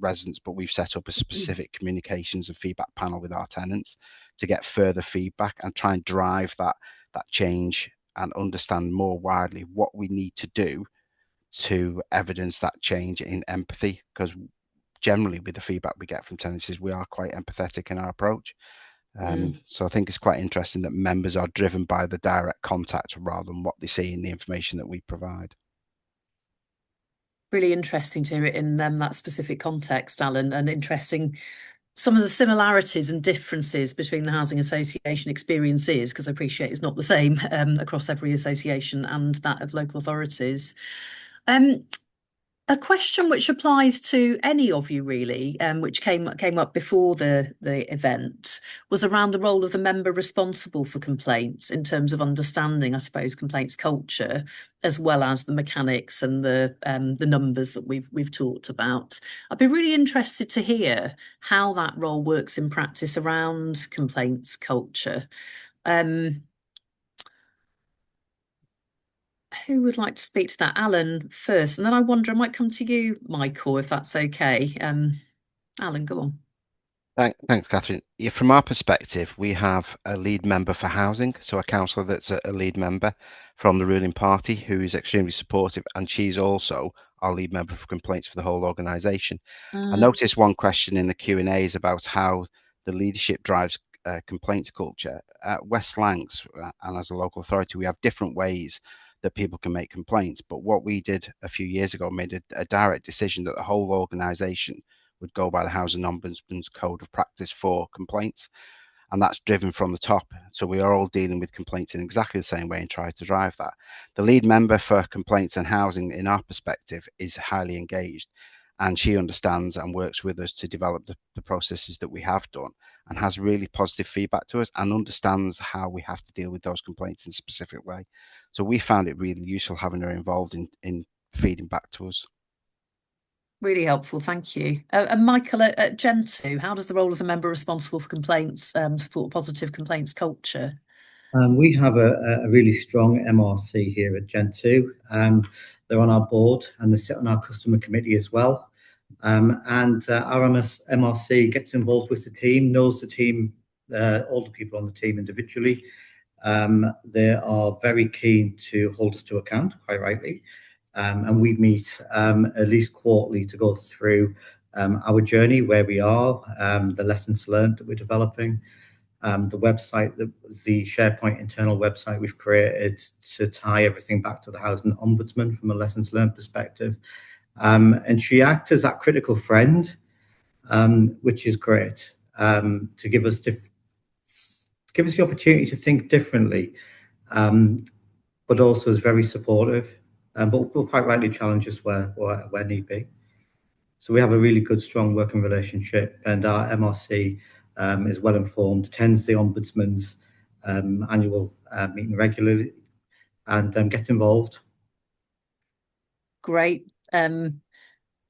residents, but we've set up a specific communications and feedback panel with our tenants to get further feedback and try and drive that change and understand more widely what we need to do to evidence that change in empathy, because generally with the feedback we get from tenants is we are quite empathetic in our approach. So I think it's quite interesting that members are driven by the direct contact rather than what they see in the information that we provide. Really interesting to hear it in that specific context, Alan, and interesting some of the similarities and differences between the housing association experiences, because I appreciate it's not the same across every association and that of local authorities. A question which applies to any of you really, which came up before the event, was around the role of the member responsible for complaints in terms of understanding, I suppose, complaints culture, as well as the mechanics and the numbers that we've talked about. I'd be really interested to hear how that role works in practice around complaints culture. Who would like to speak to that? Alan first, and then I wonder, I might come to you, Michael, if that's okay. Alan, go on. Thanks, Catherine. Yeah, from our perspective, we have a lead member for housing, so a councillor that's a lead member from the ruling party who is extremely supportive, and she's also our lead member for complaints for the whole organisation. I noticed one question in the Q&A is about how the leadership drives complaints culture. At West Lancs, and as a local authority, we have different ways that people can make complaints. But what we did a few years ago made a direct decision that the whole organisation would go by the Housing Ombudsman's Code of Practice for complaints. And that's driven from the top. So we are all dealing with complaints in exactly the same way and try to drive that. The lead member for complaints and housing, in our perspective, is highly engaged. And she understands and works with us to develop the processes that we have done, and has really positive feedback to us and understands how we have to deal with those complaints in a specific way. So we found it really useful having her involved in feeding back to us. Really helpful, thank you. And Michael, at Gen 2, how does the role of the member responsible for complaints support positive complaints culture? We have a really strong MRC here at Gen 2. They're on our board and they sit on our customer committee as well. Our MRC gets involved with the team, knows the team, all the people on the team individually. They are very keen to hold us to account, quite rightly. And we meet at least quarterly to go through our journey, where we are, the lessons learned that we're developing, the website, the SharePoint internal website we've created to tie everything back to the Housing Ombudsman from a lessons learned perspective. And she acts as that critical friend, which is great, to give us the opportunity to think differently, but also is very supportive, but will quite rightly challenge us where need be. So we have a really good, strong working relationship, and our MRC is well informed, attends the Ombudsman's annual meeting regularly, and gets involved. Great.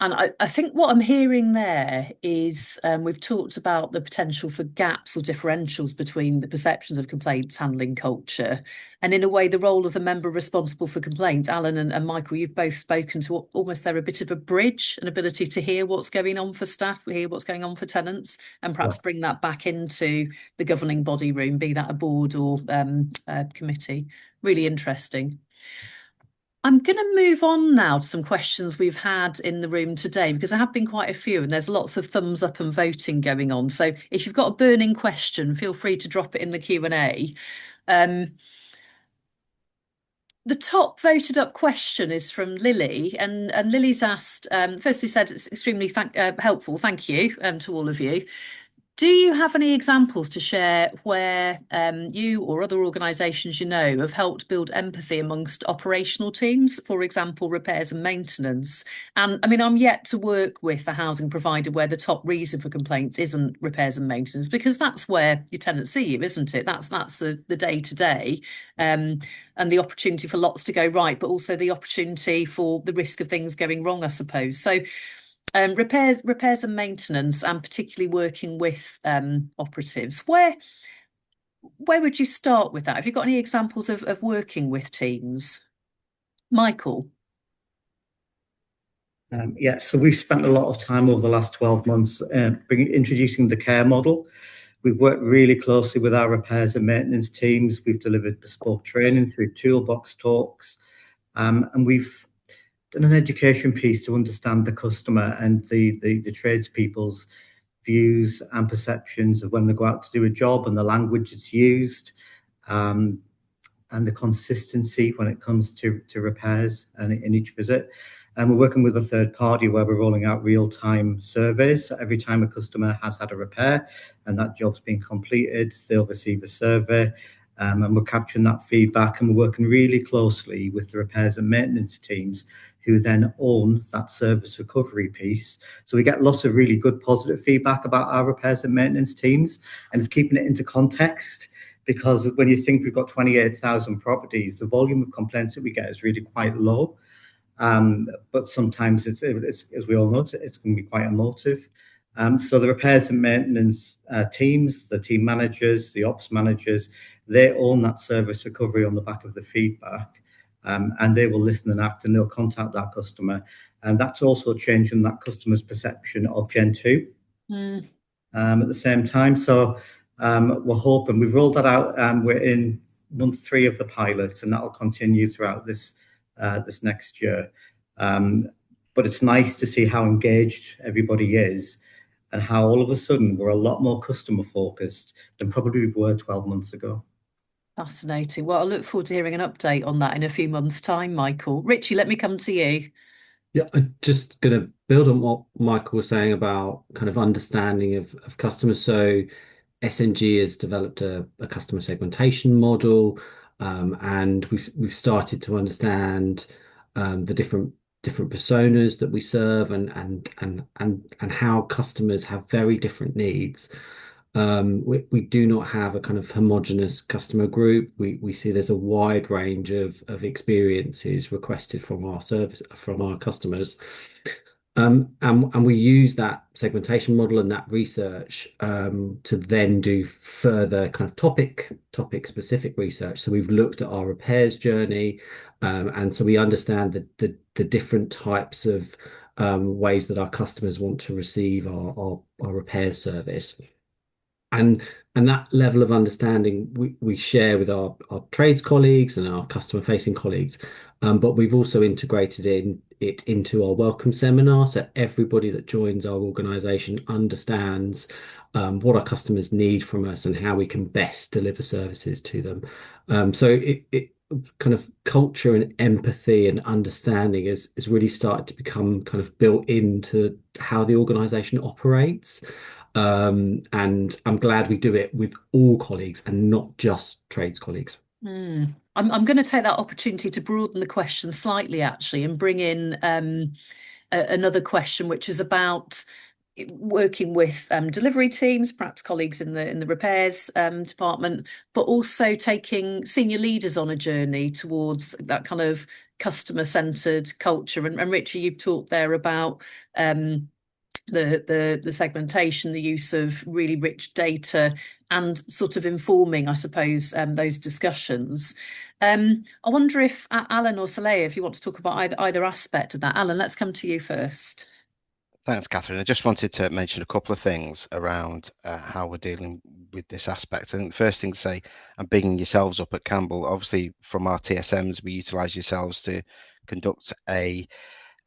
And I think what I'm hearing there is we've talked about the potential for gaps or differentials between the perceptions of complaints handling culture and, in a way, the role of the member responsible for complaints. Alan and Michael, you've both spoken to almost there a bit of a bridge, an ability to hear what's going on for staff, hear what's going on for tenants, and perhaps bring that back into the governing body room, be that a board or a committee. Really interesting. I'm going to move on now to some questions we've had in the room today, because there have been quite a few and there's lots of thumbs up and voting going on. So if you've got a burning question, feel free to drop it in the Q&A. The top voted up question is from Lily, and Lily's asked, firstly said it's extremely helpful, thank you to all of you. Do you have any examples to share where you or other organisations you know have helped build empathy amongst operational teams, for example, repairs and maintenance? And I mean, I'm yet to work with a housing provider where the top reason for complaints isn't repairs and maintenance, because that's where your tenants see you, isn't it? That's the day to day, and the opportunity for lots to go right, but also the opportunity for the risk of things going wrong, I suppose. So repairs and maintenance, and particularly working with operatives. Where would you start with that? Have you got any examples of working with teams? Michael? Yeah, so we've spent a lot of time over the last 12 months introducing the care model. We've worked really closely with our repairs and maintenance teams. We've delivered bespoke training through toolbox talks, and we've done an education piece to understand the customer and the tradespeople's views and perceptions of when they go out to do a job, and the language that's used, and the consistency when it comes to repairs and in each visit. And we're working with a third party where we're rolling out real-time surveys. So every time a customer has had a repair and that job's been completed, they'll receive a survey. And we're capturing that feedback, and we're working really closely with the repairs and maintenance teams who then own that service recovery piece. So we get lots of really good positive feedback about our repairs and maintenance teams, and it's keeping it into context, because when you think we've got 28,000 properties, the volume of complaints that we get is really quite low. But sometimes it's, as we all know, it's going to be quite emotive. So the repairs and maintenance teams, the team managers, the ops managers, they own that service recovery on the back of the feedback, and they will listen and act, and they'll contact that customer. And that's also changing that customer's perception of Gen 2 at the same time. So we're hoping, we've rolled that out, we're in month 3 of the pilot, and that'll continue throughout this next year. But it's nice to see how engaged everybody is, and how all of a sudden we're a lot more customer focused than probably we were 12 months ago. Fascinating. Well, I look forward to hearing an update on that in a few months' time, Michael. Richie, let me come to you. Yeah, I'm just going to build on what Michael was saying about kind of understanding of customers. So SNG has developed a customer segmentation model, and we've started to understand the different personas that we serve, and how customers have very different needs. We do not have a kind of homogenous customer group. We see there's a wide range of experiences requested from our customers. And we use that segmentation model and that research to then do further kind of topic specific research. So we've looked at our repairs journey, and so we understand the different types of ways that our customers want to receive our repair service. And that level of understanding we share with our trades colleagues and our customer facing colleagues, but we've also integrated it into our welcome seminar, so everybody that joins our organisation understands what our customers need from us and how we can best deliver services to them. So it kind of culture and empathy and understanding is really started to become kind of built into how the organisation operates. And I'm glad we do it with all colleagues and not just trades colleagues. I'm going to take that opportunity to broaden the question slightly, actually, and bring in another question, which is about working with delivery teams, perhaps colleagues in the repairs department, but also taking senior leaders on a journey towards that kind of customer-centred culture. And Richie, you've talked there about the segmentation, the use of really rich data, and sort of informing, I suppose, those discussions. I wonder if Alan or Saleha, if you want to talk about either aspect of that. Alan, let's come to you first. Thanks, Catherine. I just wanted to mention a couple of things around how we're dealing with this aspect. I think the first thing to say, and bigging yourselves up at Campbell, obviously from our TSMs, we utilise yourselves to conduct a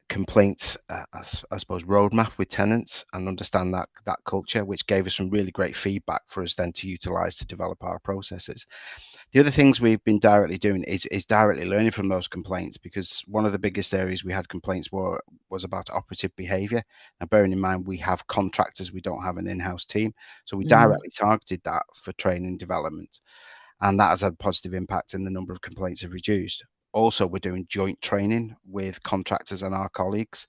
complaints, I suppose, roadmap with tenants and understand that culture, which gave us some really great feedback for us then to utilise to develop our processes. The other things we've been directly doing is directly learning from those complaints, because one of the biggest areas we had complaints was about operative behaviour. Now, bearing in mind we have contractors, we don't have an in-house team, so we directly targeted that for training and development, and that has had a positive impact, and the number of complaints have reduced. Also, we're doing joint training with contractors and our colleagues.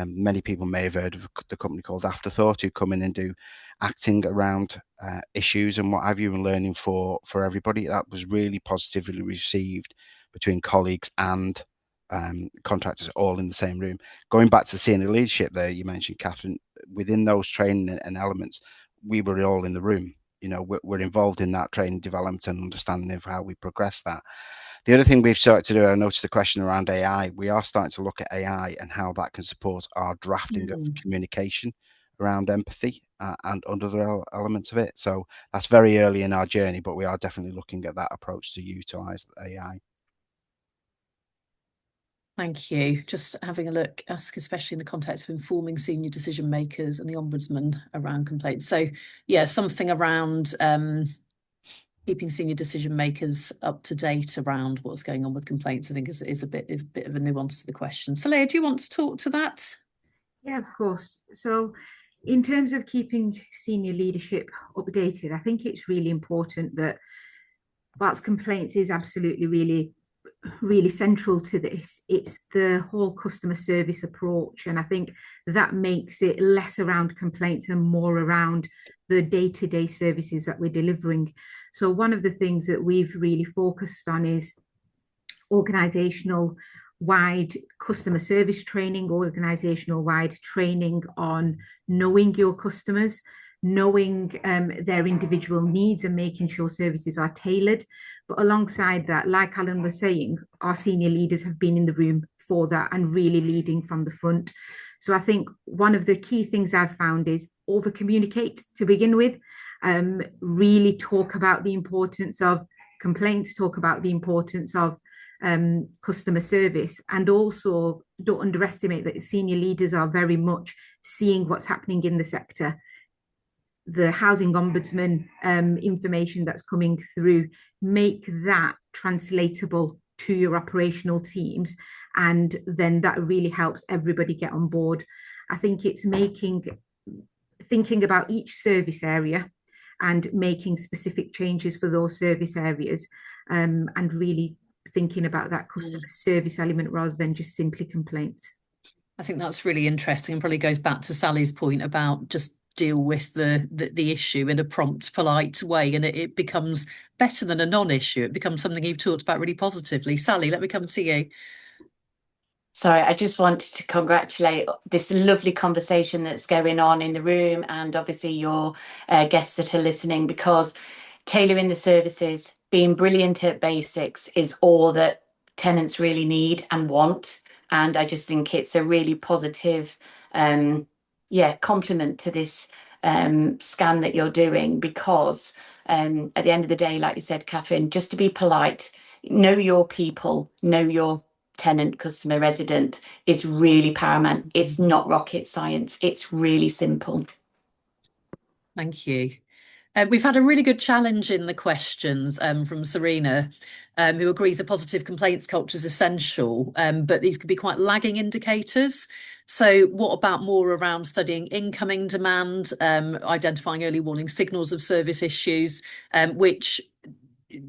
Many people may have heard of the company called Afterthought, who come in and do acting around issues and what have you, and learning for everybody. That was really positively received between colleagues and contractors all in the same room. Going back to senior leadership there, you mentioned, Catherine, within those training and elements, we were all in the room. You know, we're involved in that training development and understanding of how we progress that. The other thing we've started to do, I noticed the question around AI. We are starting to look at AI and how that can support our drafting of communication around empathy and other elements of it. So that's very early in our journey, but we are definitely looking at that approach to utilise AI. Thank you. Just having a look, especially in the context of informing senior decision makers and the Ombudsman around complaints. So yeah, something around keeping senior decision makers up to date around what's going on with complaints, I think is a bit of a nuance to the question. Saleha, do you want to talk to that? Yeah, of course. So in terms of keeping senior leadership updated, I think it's really important that whilst complaints is absolutely really central to this, it's the whole customer service approach. And I think that makes it less around complaints and more around the day-to-day services that we're delivering. So one of the things that we've really focused on is organisational wide customer service training, organisational wide training on knowing your customers, knowing their individual needs and making sure services are tailored. But alongside that, like Alan was saying, our senior leaders have been in the room for that and really leading from the front. So I think one of the key things I've found is over communicate to begin with, really talk about the importance of complaints, talk about the importance of customer service, and also don't underestimate that senior leaders are very much seeing what's happening in the sector. The housing ombudsman information that's coming through, make that translatable to your operational teams, and then that really helps everybody get on board. I think it's thinking about each service area and making specific changes for those service areas, and really thinking about that customer service element rather than just simply complaints. I think that's really interesting, and probably goes back to Sally's point about just deal with the issue in a prompt, polite way, and it becomes better than a non-issue. It becomes something you've talked about really positively. Sally, let me come to you. Sorry, I just wanted to congratulate this lovely conversation that's going on in the room, and obviously your guests that are listening, because tailoring the services, being brilliant at basics is all that tenants really need and want. And I just think it's a really positive compliment to this scan that you're doing, because at the end of the day, like you said, Catherine, just to be polite, know your people, know your tenant, customer, resident is really paramount. It's not rocket science. It's really simple. Thank you. We've had a really good challenge in the questions from Serena, who agrees a positive complaints culture is essential, but these could be quite lagging indicators. So what about more around studying incoming demand, identifying early warning signals of service issues, which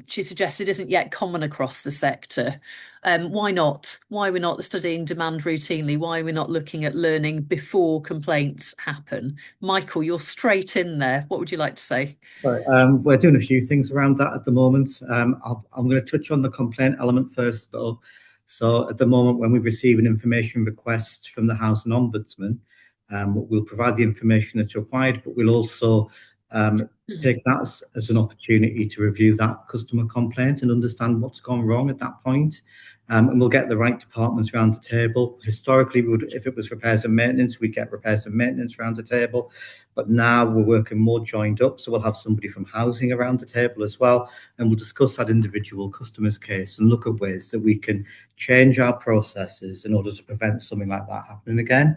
she suggested isn't yet common across the sector. Why not? Why we're not studying demand routinely? Why we're not looking at learning before complaints happen? Michael, you're straight in there. What would you like to say? Right, we're doing a few things around that at the moment. I'm going to touch on the complaint element first, though. So at the moment, when we receive an information request from the Housing Ombudsman, we'll provide the information that's required, but we'll also take that as an opportunity to review that customer complaint and understand what's gone wrong at that point. And we'll get the right departments around the table. Historically, if it was repairs and maintenance, we'd get repairs and maintenance around the table. But now we're working more joined up, so we'll have somebody from housing around the table as well, and we'll discuss that individual customer's case and look at ways that we can change our processes in order to prevent something like that happening again.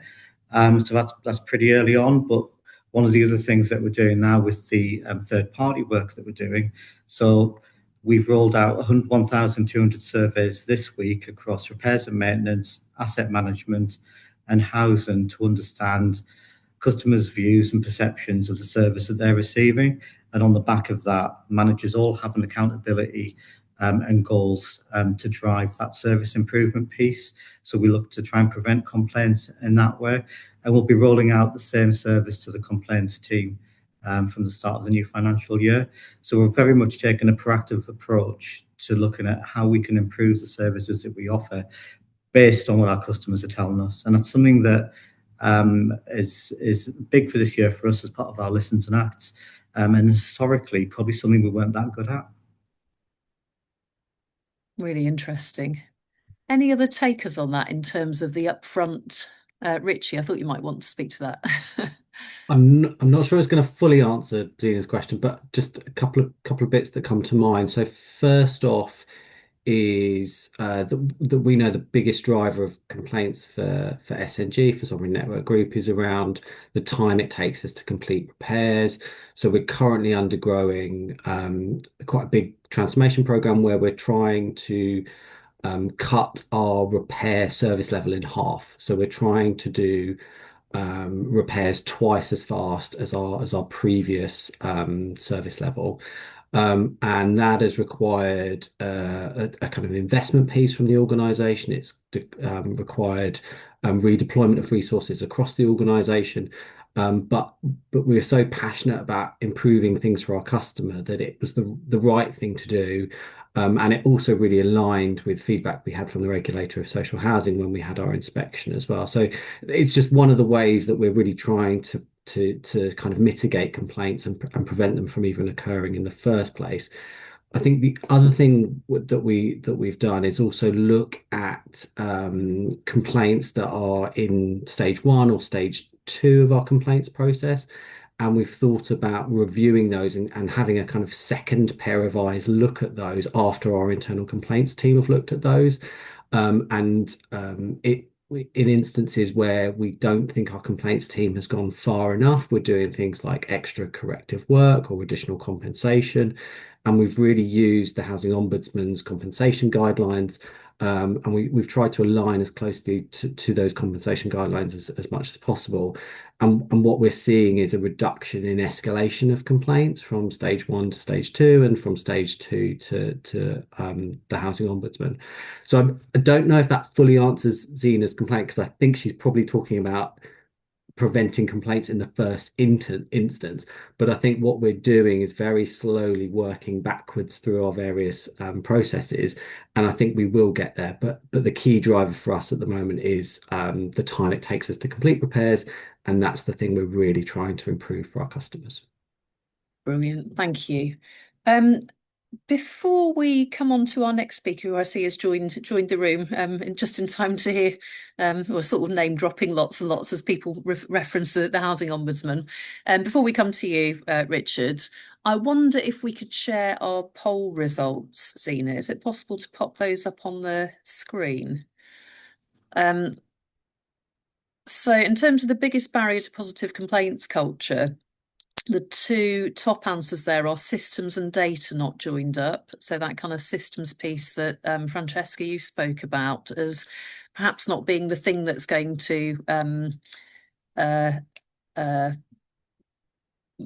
So that's pretty early on, but one of the other things that we're doing now with the third-party work that we're doing, so we've rolled out 1,200 surveys this week across repairs and maintenance, asset management, and housing to understand customers' views and perceptions of the service that they're receiving. And on the back of that, managers all have an accountability and goals to drive that service improvement piece. So we look to try and prevent complaints in that way. And we'll be rolling out the same service to the complaints team from the start of the new financial year. So we're very much taking a proactive approach to looking at how we can improve the services that we offer based on what our customers are telling us. And that's something that is big for this year for us as part of our listens and acts. And historically, probably something we weren't that good at. Really interesting. Any other takers on that in terms of the upfront? Richie, I thought you might want to speak to that. I'm not sure it's going to fully answer Zina's question, but just a couple of bits that come to mind. So first off is that we know the biggest driver of complaints for SNG, for Sovereign Network Group, is around the time it takes us to complete repairs. So we're currently undergoing quite a big transformation program where we're trying to cut our repair service level in half. So we're trying to do repairs twice as fast as our previous service level. And that has required a kind of investment piece from the organisation. It's required redeployment of resources across the organisation. But we're so passionate about improving things for our customer that it was the right thing to do. And it also really aligned with feedback we had from the regulator of social housing when we had our inspection as well. So it's just one of the ways that we're really trying to kind of mitigate complaints and prevent them from even occurring in the first place. I think the other thing that we've done is also look at complaints that are in stage 1 or stage 2 of our complaints process. And we've thought about reviewing those and having a kind of second pair of eyes look at those after our internal complaints team have looked at those. In instances where we don't think our complaints team has gone far enough, we're doing things like extra corrective work or additional compensation. And we've really used the Housing Ombudsman's compensation guidelines. And we've tried to align as closely to those compensation guidelines as much as possible. And what we're seeing is a reduction in escalation of complaints from stage 1 to stage 2 and from stage 2 to the Housing Ombudsman. So I don't know if that fully answers Zina's complaint, because I think she's probably talking about preventing complaints in the first instance. But I think what we're doing is very slowly working backwards through our various processes, and I think we will get there. But the key driver for us at the moment is the time it takes us to complete repairs, and that's the thing we're really trying to improve for our customers. Brilliant, thank you. Before we come on to our next speaker, who I see has joined the room, just in time to hear, we're sort of name dropping lots and lots as people reference the Housing Ombudsman. Before we come to you, Richard, I wonder if we could share our poll results, Zina. Is it possible to pop those up on the screen? So in terms of the biggest barrier to positive complaints culture, the two top answers there are systems and data not joined up. So that kind of systems piece that Francesca, you spoke about as perhaps not being the thing that's going to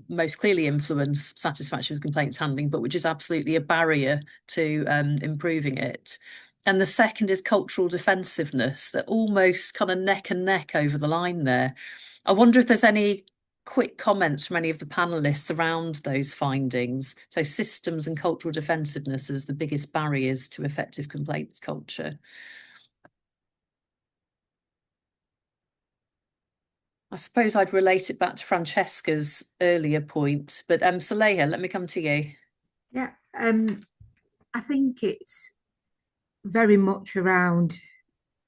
most clearly influence satisfaction with complaints handling, but which is absolutely a barrier to improving it. And the second is cultural defensiveness, that almost kind of neck and neck over the line there. I wonder if there's any quick comments from any of the panelists around those findings. So systems and cultural defensiveness as the biggest barriers to effective complaints culture. suppose I'd relate it back to Francesca's earlier point, but Saleha, let me come to you. Yeah, I think it's very much around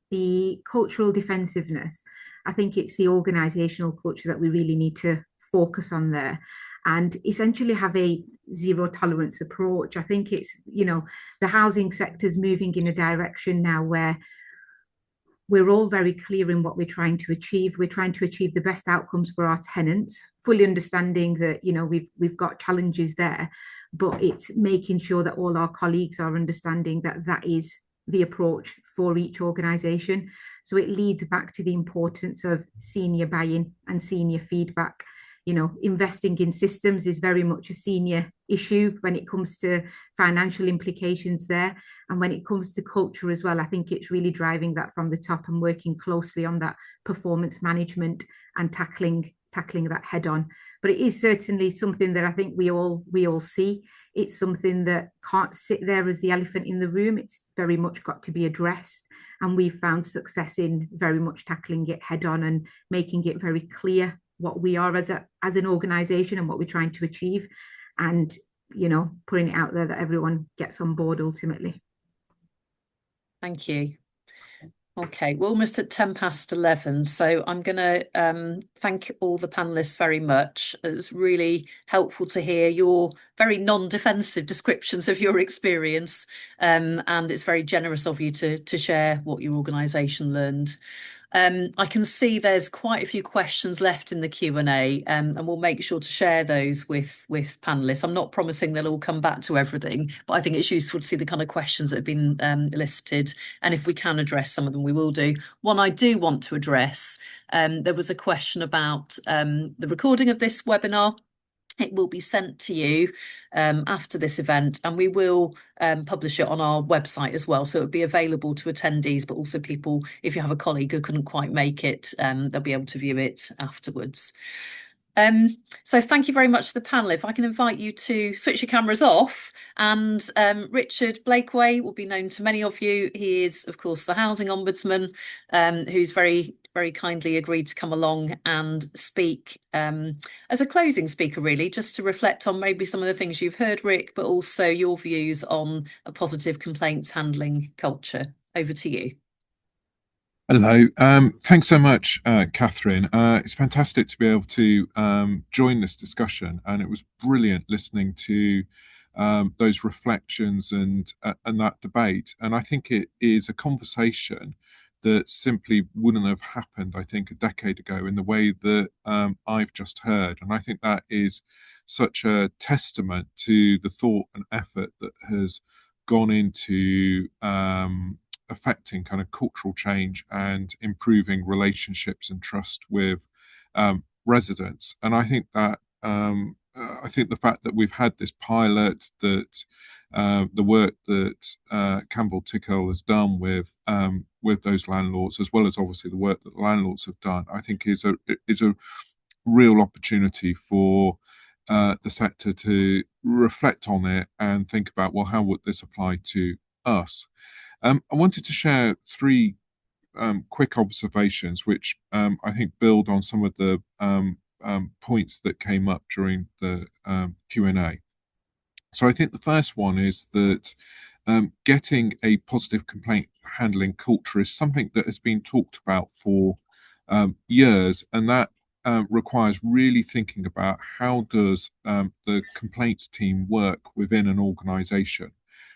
the cultural defensiveness. I think it's the organisational culture that we really need to focus on there and essentially have a zero tolerance approach. I think it's, the housing sector's moving in a direction now where we're all very clear in what we're trying to achieve. We're trying to achieve the best outcomes for our tenants, fully understanding that, we've got challenges there, but it's making sure that all our colleagues are understanding that that is the approach for each organisation. So it leads back to the importance of senior buy-in and senior feedback. Investing in systems is very much a senior issue when it comes to financial implications there. And when it comes to culture as well, I think it's really driving that from the top and working closely on that performance management and tackling that head on. But it is certainly something that I think we all see. It's something that can't sit there as the elephant in the room. It's very much got to be addressed. And we've found success in very much tackling it head on and making it very clear what we are as an organisation and what we're trying to achieve, and putting it out there that everyone gets on board ultimately. Thank you. Okay, we're almost at 11:10, so I'm going to thank all the panelists very much. It was really helpful to hear your very non-defensive descriptions of your experience, and it's very generous of you to share what your organisation learned. I can see there's quite a few questions left in the Q&A, and we'll make sure to share those with panelists. I'm not promising they'll all come back to everything, but I think it's useful to see the kind of questions that have been listed, and if we can address some of them, we will do. One I do want to address, there was a question about the recording of this webinar. It will be sent to you after this event, and we will publish it on our website as well. So it'll be available to attendees, but also people, if you have a colleague who couldn't quite make it, they'll be able to view it afterwards. So thank you very much to the panel. If I can invite you to switch your cameras off, and Richard Blakeway will be known to many of you. He is, of course, the Housing Ombudsman, who's very kindly agreed to come along and speak as a closing speaker, really, just to reflect on maybe some of the things you've heard, Rick, but also your views on a positive complaints handling culture. Over to you. Hello. Thanks so much, Catherine. It's fantastic to be able to join this discussion, and it was brilliant listening to those reflections and that debate. And I think it is a conversation that simply wouldn't have happened, I think, a decade ago in the way that I've just heard. And I think that is such a testament to the thought and effort that has gone into affecting kind of cultural change and improving relationships and trust with residents. And I think that the fact that we've had this pilot, that the work that Campbell Tickell has done with those landlords, as well as obviously the work that the landlords have done, I think is a real opportunity for the sector to reflect on it and think about, well, how would this apply to us? I wanted to share three quick observations, which I think build on some of the points that came up during the Q&A. So I think the first one is that getting a positive complaint handling culture is something that has been talked about for years, and that requires really thinking about how does the complaints team work within an organisation.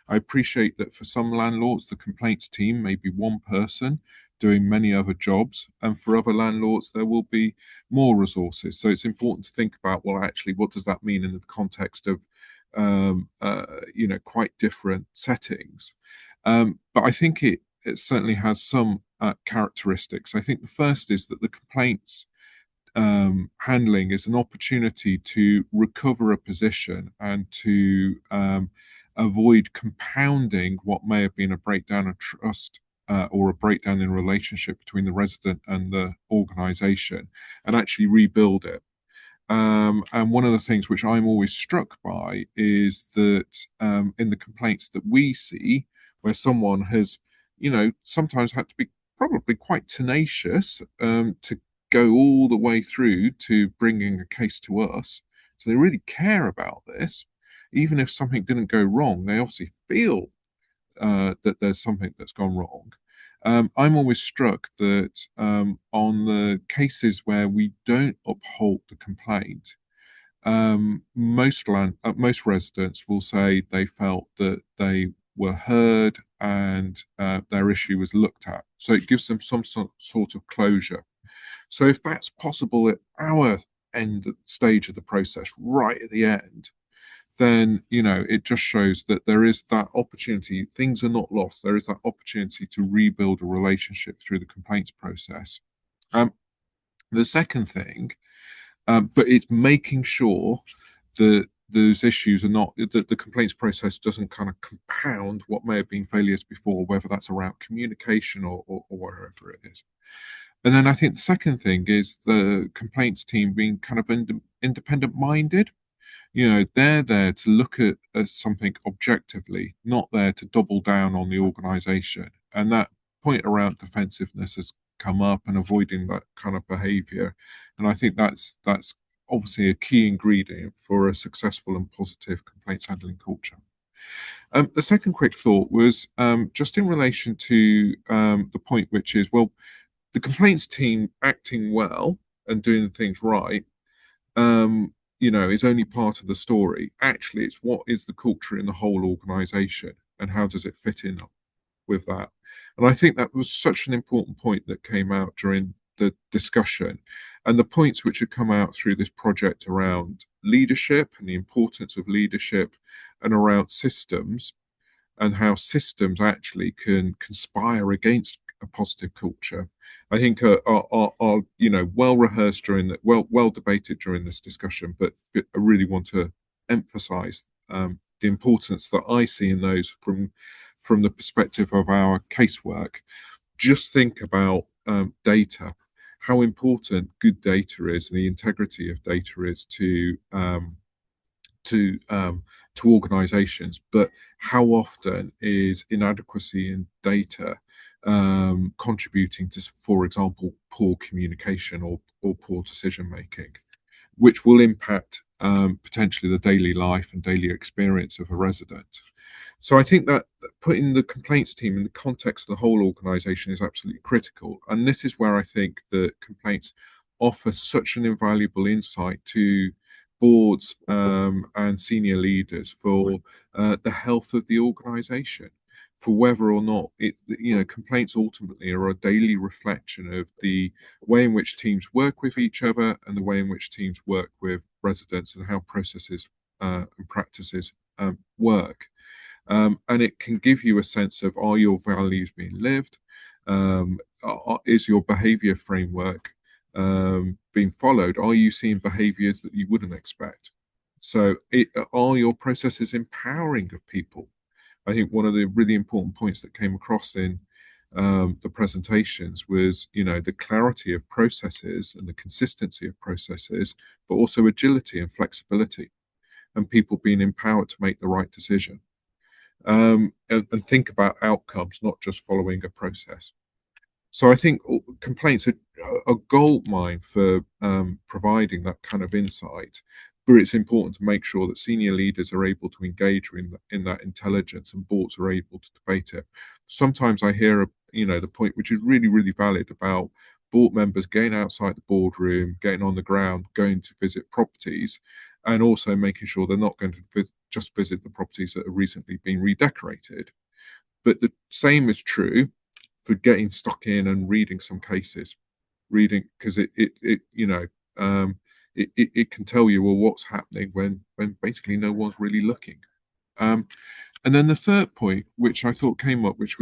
I appreciate that for some landlords, the complaints team may be one person doing many other jobs, and for other landlords, there will be more resources. So it's important to think about, well, actually, what does that mean in the context of, quite different settings? But I think it certainly has some characteristics. I think the first is that the complaints handling is an opportunity to recover a position and to avoid compounding what may have been a breakdown of trust or a breakdown in relationship between the resident and the organisation, and actually rebuild it. And one of the things which I'm always struck by is that in the complaints that we see, where someone has, sometimes had to be probably quite tenacious to go all the way through to bringing a case to us. So they really care about this. Even if something didn't go wrong, they obviously feel that there's something that's gone wrong. I'm always struck that on the cases where we don't uphold the complaint, most residents will say they felt that they were heard and their issue was looked at. So it gives them some sort of closure. So if that's possible at our end stage of the process, right at the end, then it just shows that there is that opportunity. Things are not lost. There is that opportunity to rebuild a relationship through the complaints process. The second thing, but it's making sure that those issues are not, that the complaints process doesn't kind of compound what may have been failures before, whether that's around communication or wherever it is. And then I think the second thing is the complaints team being kind of independent minded. They're there to look at something objectively, not there to double down on the organisation. And that point around defensiveness has come up, and avoiding that kind of behaviour. And I think that's obviously a key ingredient for a successful and positive complaints handling culture. The second quick thought was just in relation to the point, which is, well, the complaints team acting well and doing things right, is only part of the story. Actually, it's what is the culture in the whole organisation and how does it fit in with that. And I think that was such an important point that came out during the discussion, and the points which had come out through this project around leadership and the importance of leadership, and around systems and how systems actually can conspire against a positive culture, I think are well rehearsed during that, well debated during this discussion. But I really want to emphasise the importance that I see in those from the perspective of our casework. Just think about data, how important good data is, and the integrity of data is to organisations, but how often is inadequacy in data contributing to, for example, poor communication or poor decision making, which will impact potentially the daily life and daily experience of a resident. So I think that putting the complaints team in the context of the whole organisation is absolutely critical. And this is where I think that complaints offer such an invaluable insight to boards and senior leaders for the health of the organisation, for whether or not complaints ultimately are a daily reflection of the way in which teams work with each other and the way in which teams work with residents, and how processes and practices work. And it can give you a sense of, are your values being lived? Is your behaviour framework being followed? Are you seeing behaviours that you wouldn't expect? So are your processes empowering of people? I think one of the really important points that came across in the presentations was, the clarity of processes and the consistency of processes, but also agility and flexibility, and people being empowered to make the right decision. And think about outcomes, not just following a process. So I think complaints are a goldmine for providing that kind of insight, but it's important to make sure that senior leaders are able to engage in that intelligence, and boards are able to debate it. Sometimes I hear, the point which is really, really valid about board members getting outside the boardroom, getting on the ground, going to visit properties, and also making sure they're not going to just visit the properties that have recently been redecorated. But the same is true for getting stuck in and reading some cases, because it can tell you, well, what's happening when basically no one's really looking. And then the third point, which I thought came up, which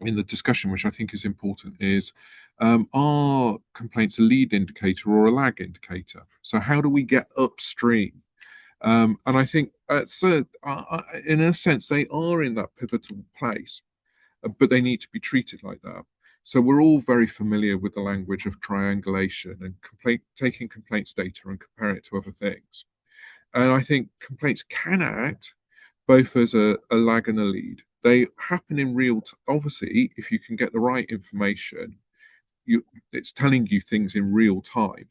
in the discussion, which I think is important, is are complaints a lead indicator or a lag indicator? So how do we get upstream? And I think in a sense they are in that pivotal place, but they need to be treated like that. So we're all very familiar with the language of triangulation and taking complaints data and comparing it to other things. And I think complaints can act both as a lag and a lead. They happen in real time. Obviously, if you can get the right information, it's telling you things in real time,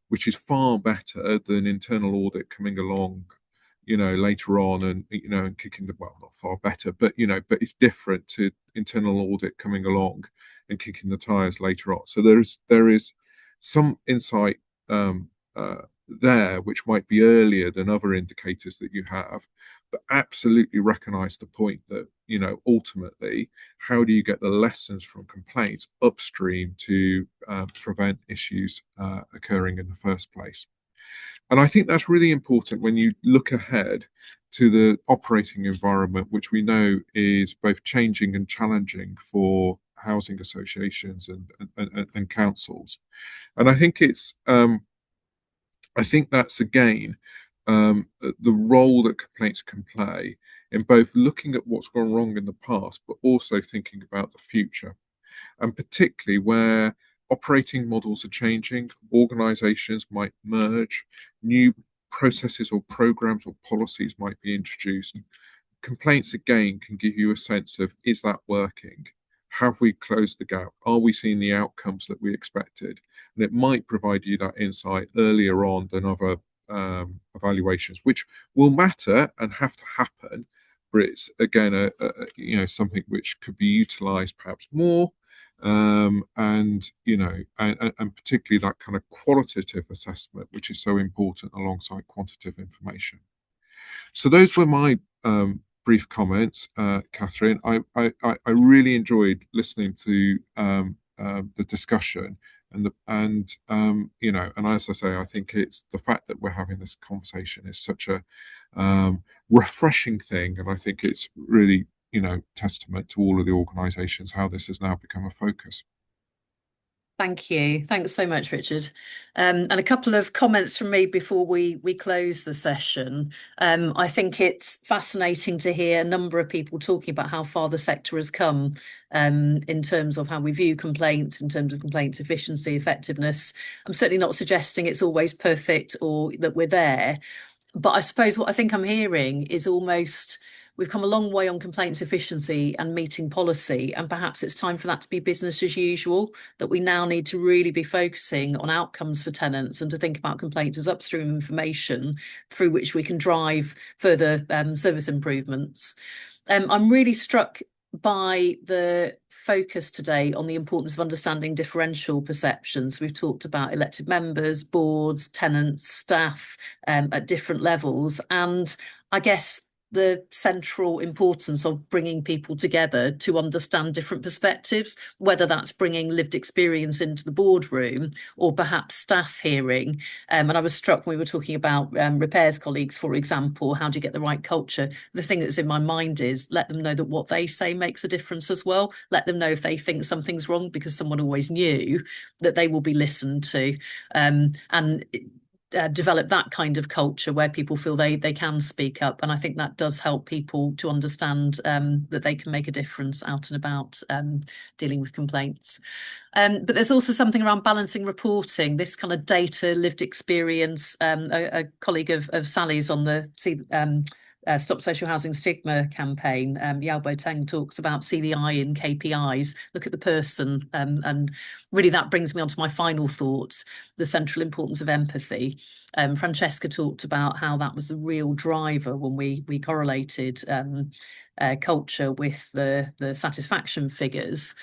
which is far better than internal audit coming along, later on and kicking not far better, but it's different to internal audit coming along and kicking the tires later on. So there is some insight there, which might be earlier than other indicators that you have, but absolutely recognize the point that, ultimately, how do you get the lessons from complaints upstream to prevent issues occurring in the first place? And I think that's really important when you look ahead to the operating environment, which we know is both changing and challenging for housing associations and councils. And I think that's again the role that complaints can play in both looking at what's gone wrong in the past, but also thinking about the future. And particularly where operating models are changing, organizations might merge, new processes or programs or policies might be introduced. Complaints again can give you a sense of, is that working? Have we closed the gap? Are we seeing the outcomes that we expected? And it might provide you that insight earlier on than other evaluations, which will matter and have to happen. But it's again something which could be utilised perhaps more, and particularly that kind of qualitative assessment, which is so important alongside quantitative information. So those were my brief comments, Catherine. I really enjoyed listening to the discussion, and as I say, I think it's the fact that we're having this conversation is such a refreshing thing, and I think it's really testament to all of the organisations how this has now become a focus. Thank you. Thanks so much, Richard. And a couple of comments from me before we close the session. I think it's fascinating to hear a number of people talking about how far the sector has come in terms of how we view complaints, in terms of complaints efficiency, effectiveness. I'm certainly not suggesting it's always perfect or that we're there, but I suppose what I think I'm hearing is almost we've come a long way on complaints efficiency and meeting policy, and perhaps it's time for that to be business as usual, that we now need to really be focusing on outcomes for tenants and to think about complaints as upstream information through which we can drive further service improvements. I'm really struck by the focus today on the importance of understanding differential perceptions. We've talked about elected members, boards, tenants, staff at different levels, and I guess the central importance of bringing people together to understand different perspectives, whether that's bringing lived experience into the boardroom or perhaps staff hearing. And I was struck when we were talking about repairs colleagues, for example, how do you get the right culture? The thing that's in my mind is let them know that what they say makes a difference as well. Let them know if they think something's wrong, because someone always knew, that they will be listened to. Develop that kind of culture where people feel they can speak up, and I think that does help people to understand that they can make a difference out and about dealing with complaints. But there's also something around balancing reporting, this kind of data, lived experience. A colleague of Sally's on the Stop Social Housing Stigma campaign, Yao Boateng, talks about see the eye in KPIs, look at the person, and really that brings me on to my final thoughts, the central importance of empathy. Francesca talked about how that was the real driver when we correlated culture with the satisfaction figures.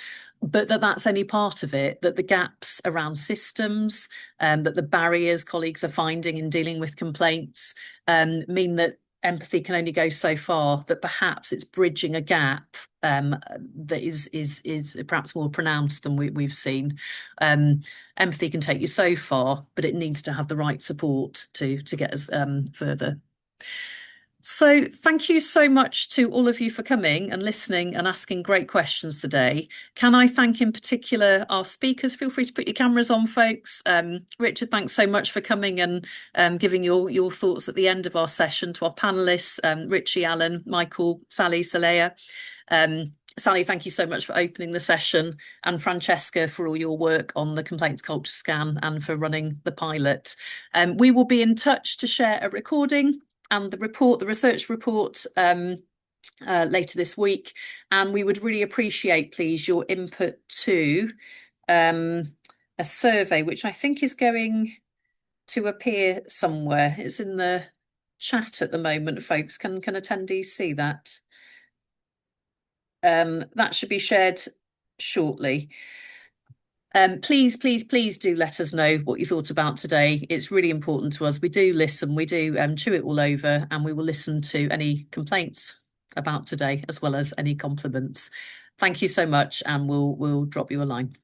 But that's only part of it, that the gaps around systems, that the barriers colleagues are finding in dealing with complaints mean that empathy can only go so far, that perhaps it's bridging a gap that is perhaps more pronounced than we've seen. Empathy can take you so far, but it needs to have the right support to get us further. So thank you so much to all of you for coming and listening and asking great questions today. Can I thank in particular our speakers? Feel free to put your cameras on, folks. Richard, thanks so much for coming and giving your thoughts at the end of our session. To our panellists, Richie, Alan, Michael, Sally, Saleha. Sally, thank you so much for opening the session, and Francesca for all your work on the Complaints CultureScan and for running the pilot. We will be in touch to share a recording and the research report later this week. And we would really appreciate, please, your input to a survey, which I think is going to appear somewhere. It's in the chat at the moment, folks. Can attendees see that? That should be shared shortly. Please do let us know what you thought about today. It's really important to us. We do listen, we do chew it all over, and we will listen to any complaints about today as well as any compliments. Thank you so much, and we'll drop you a line.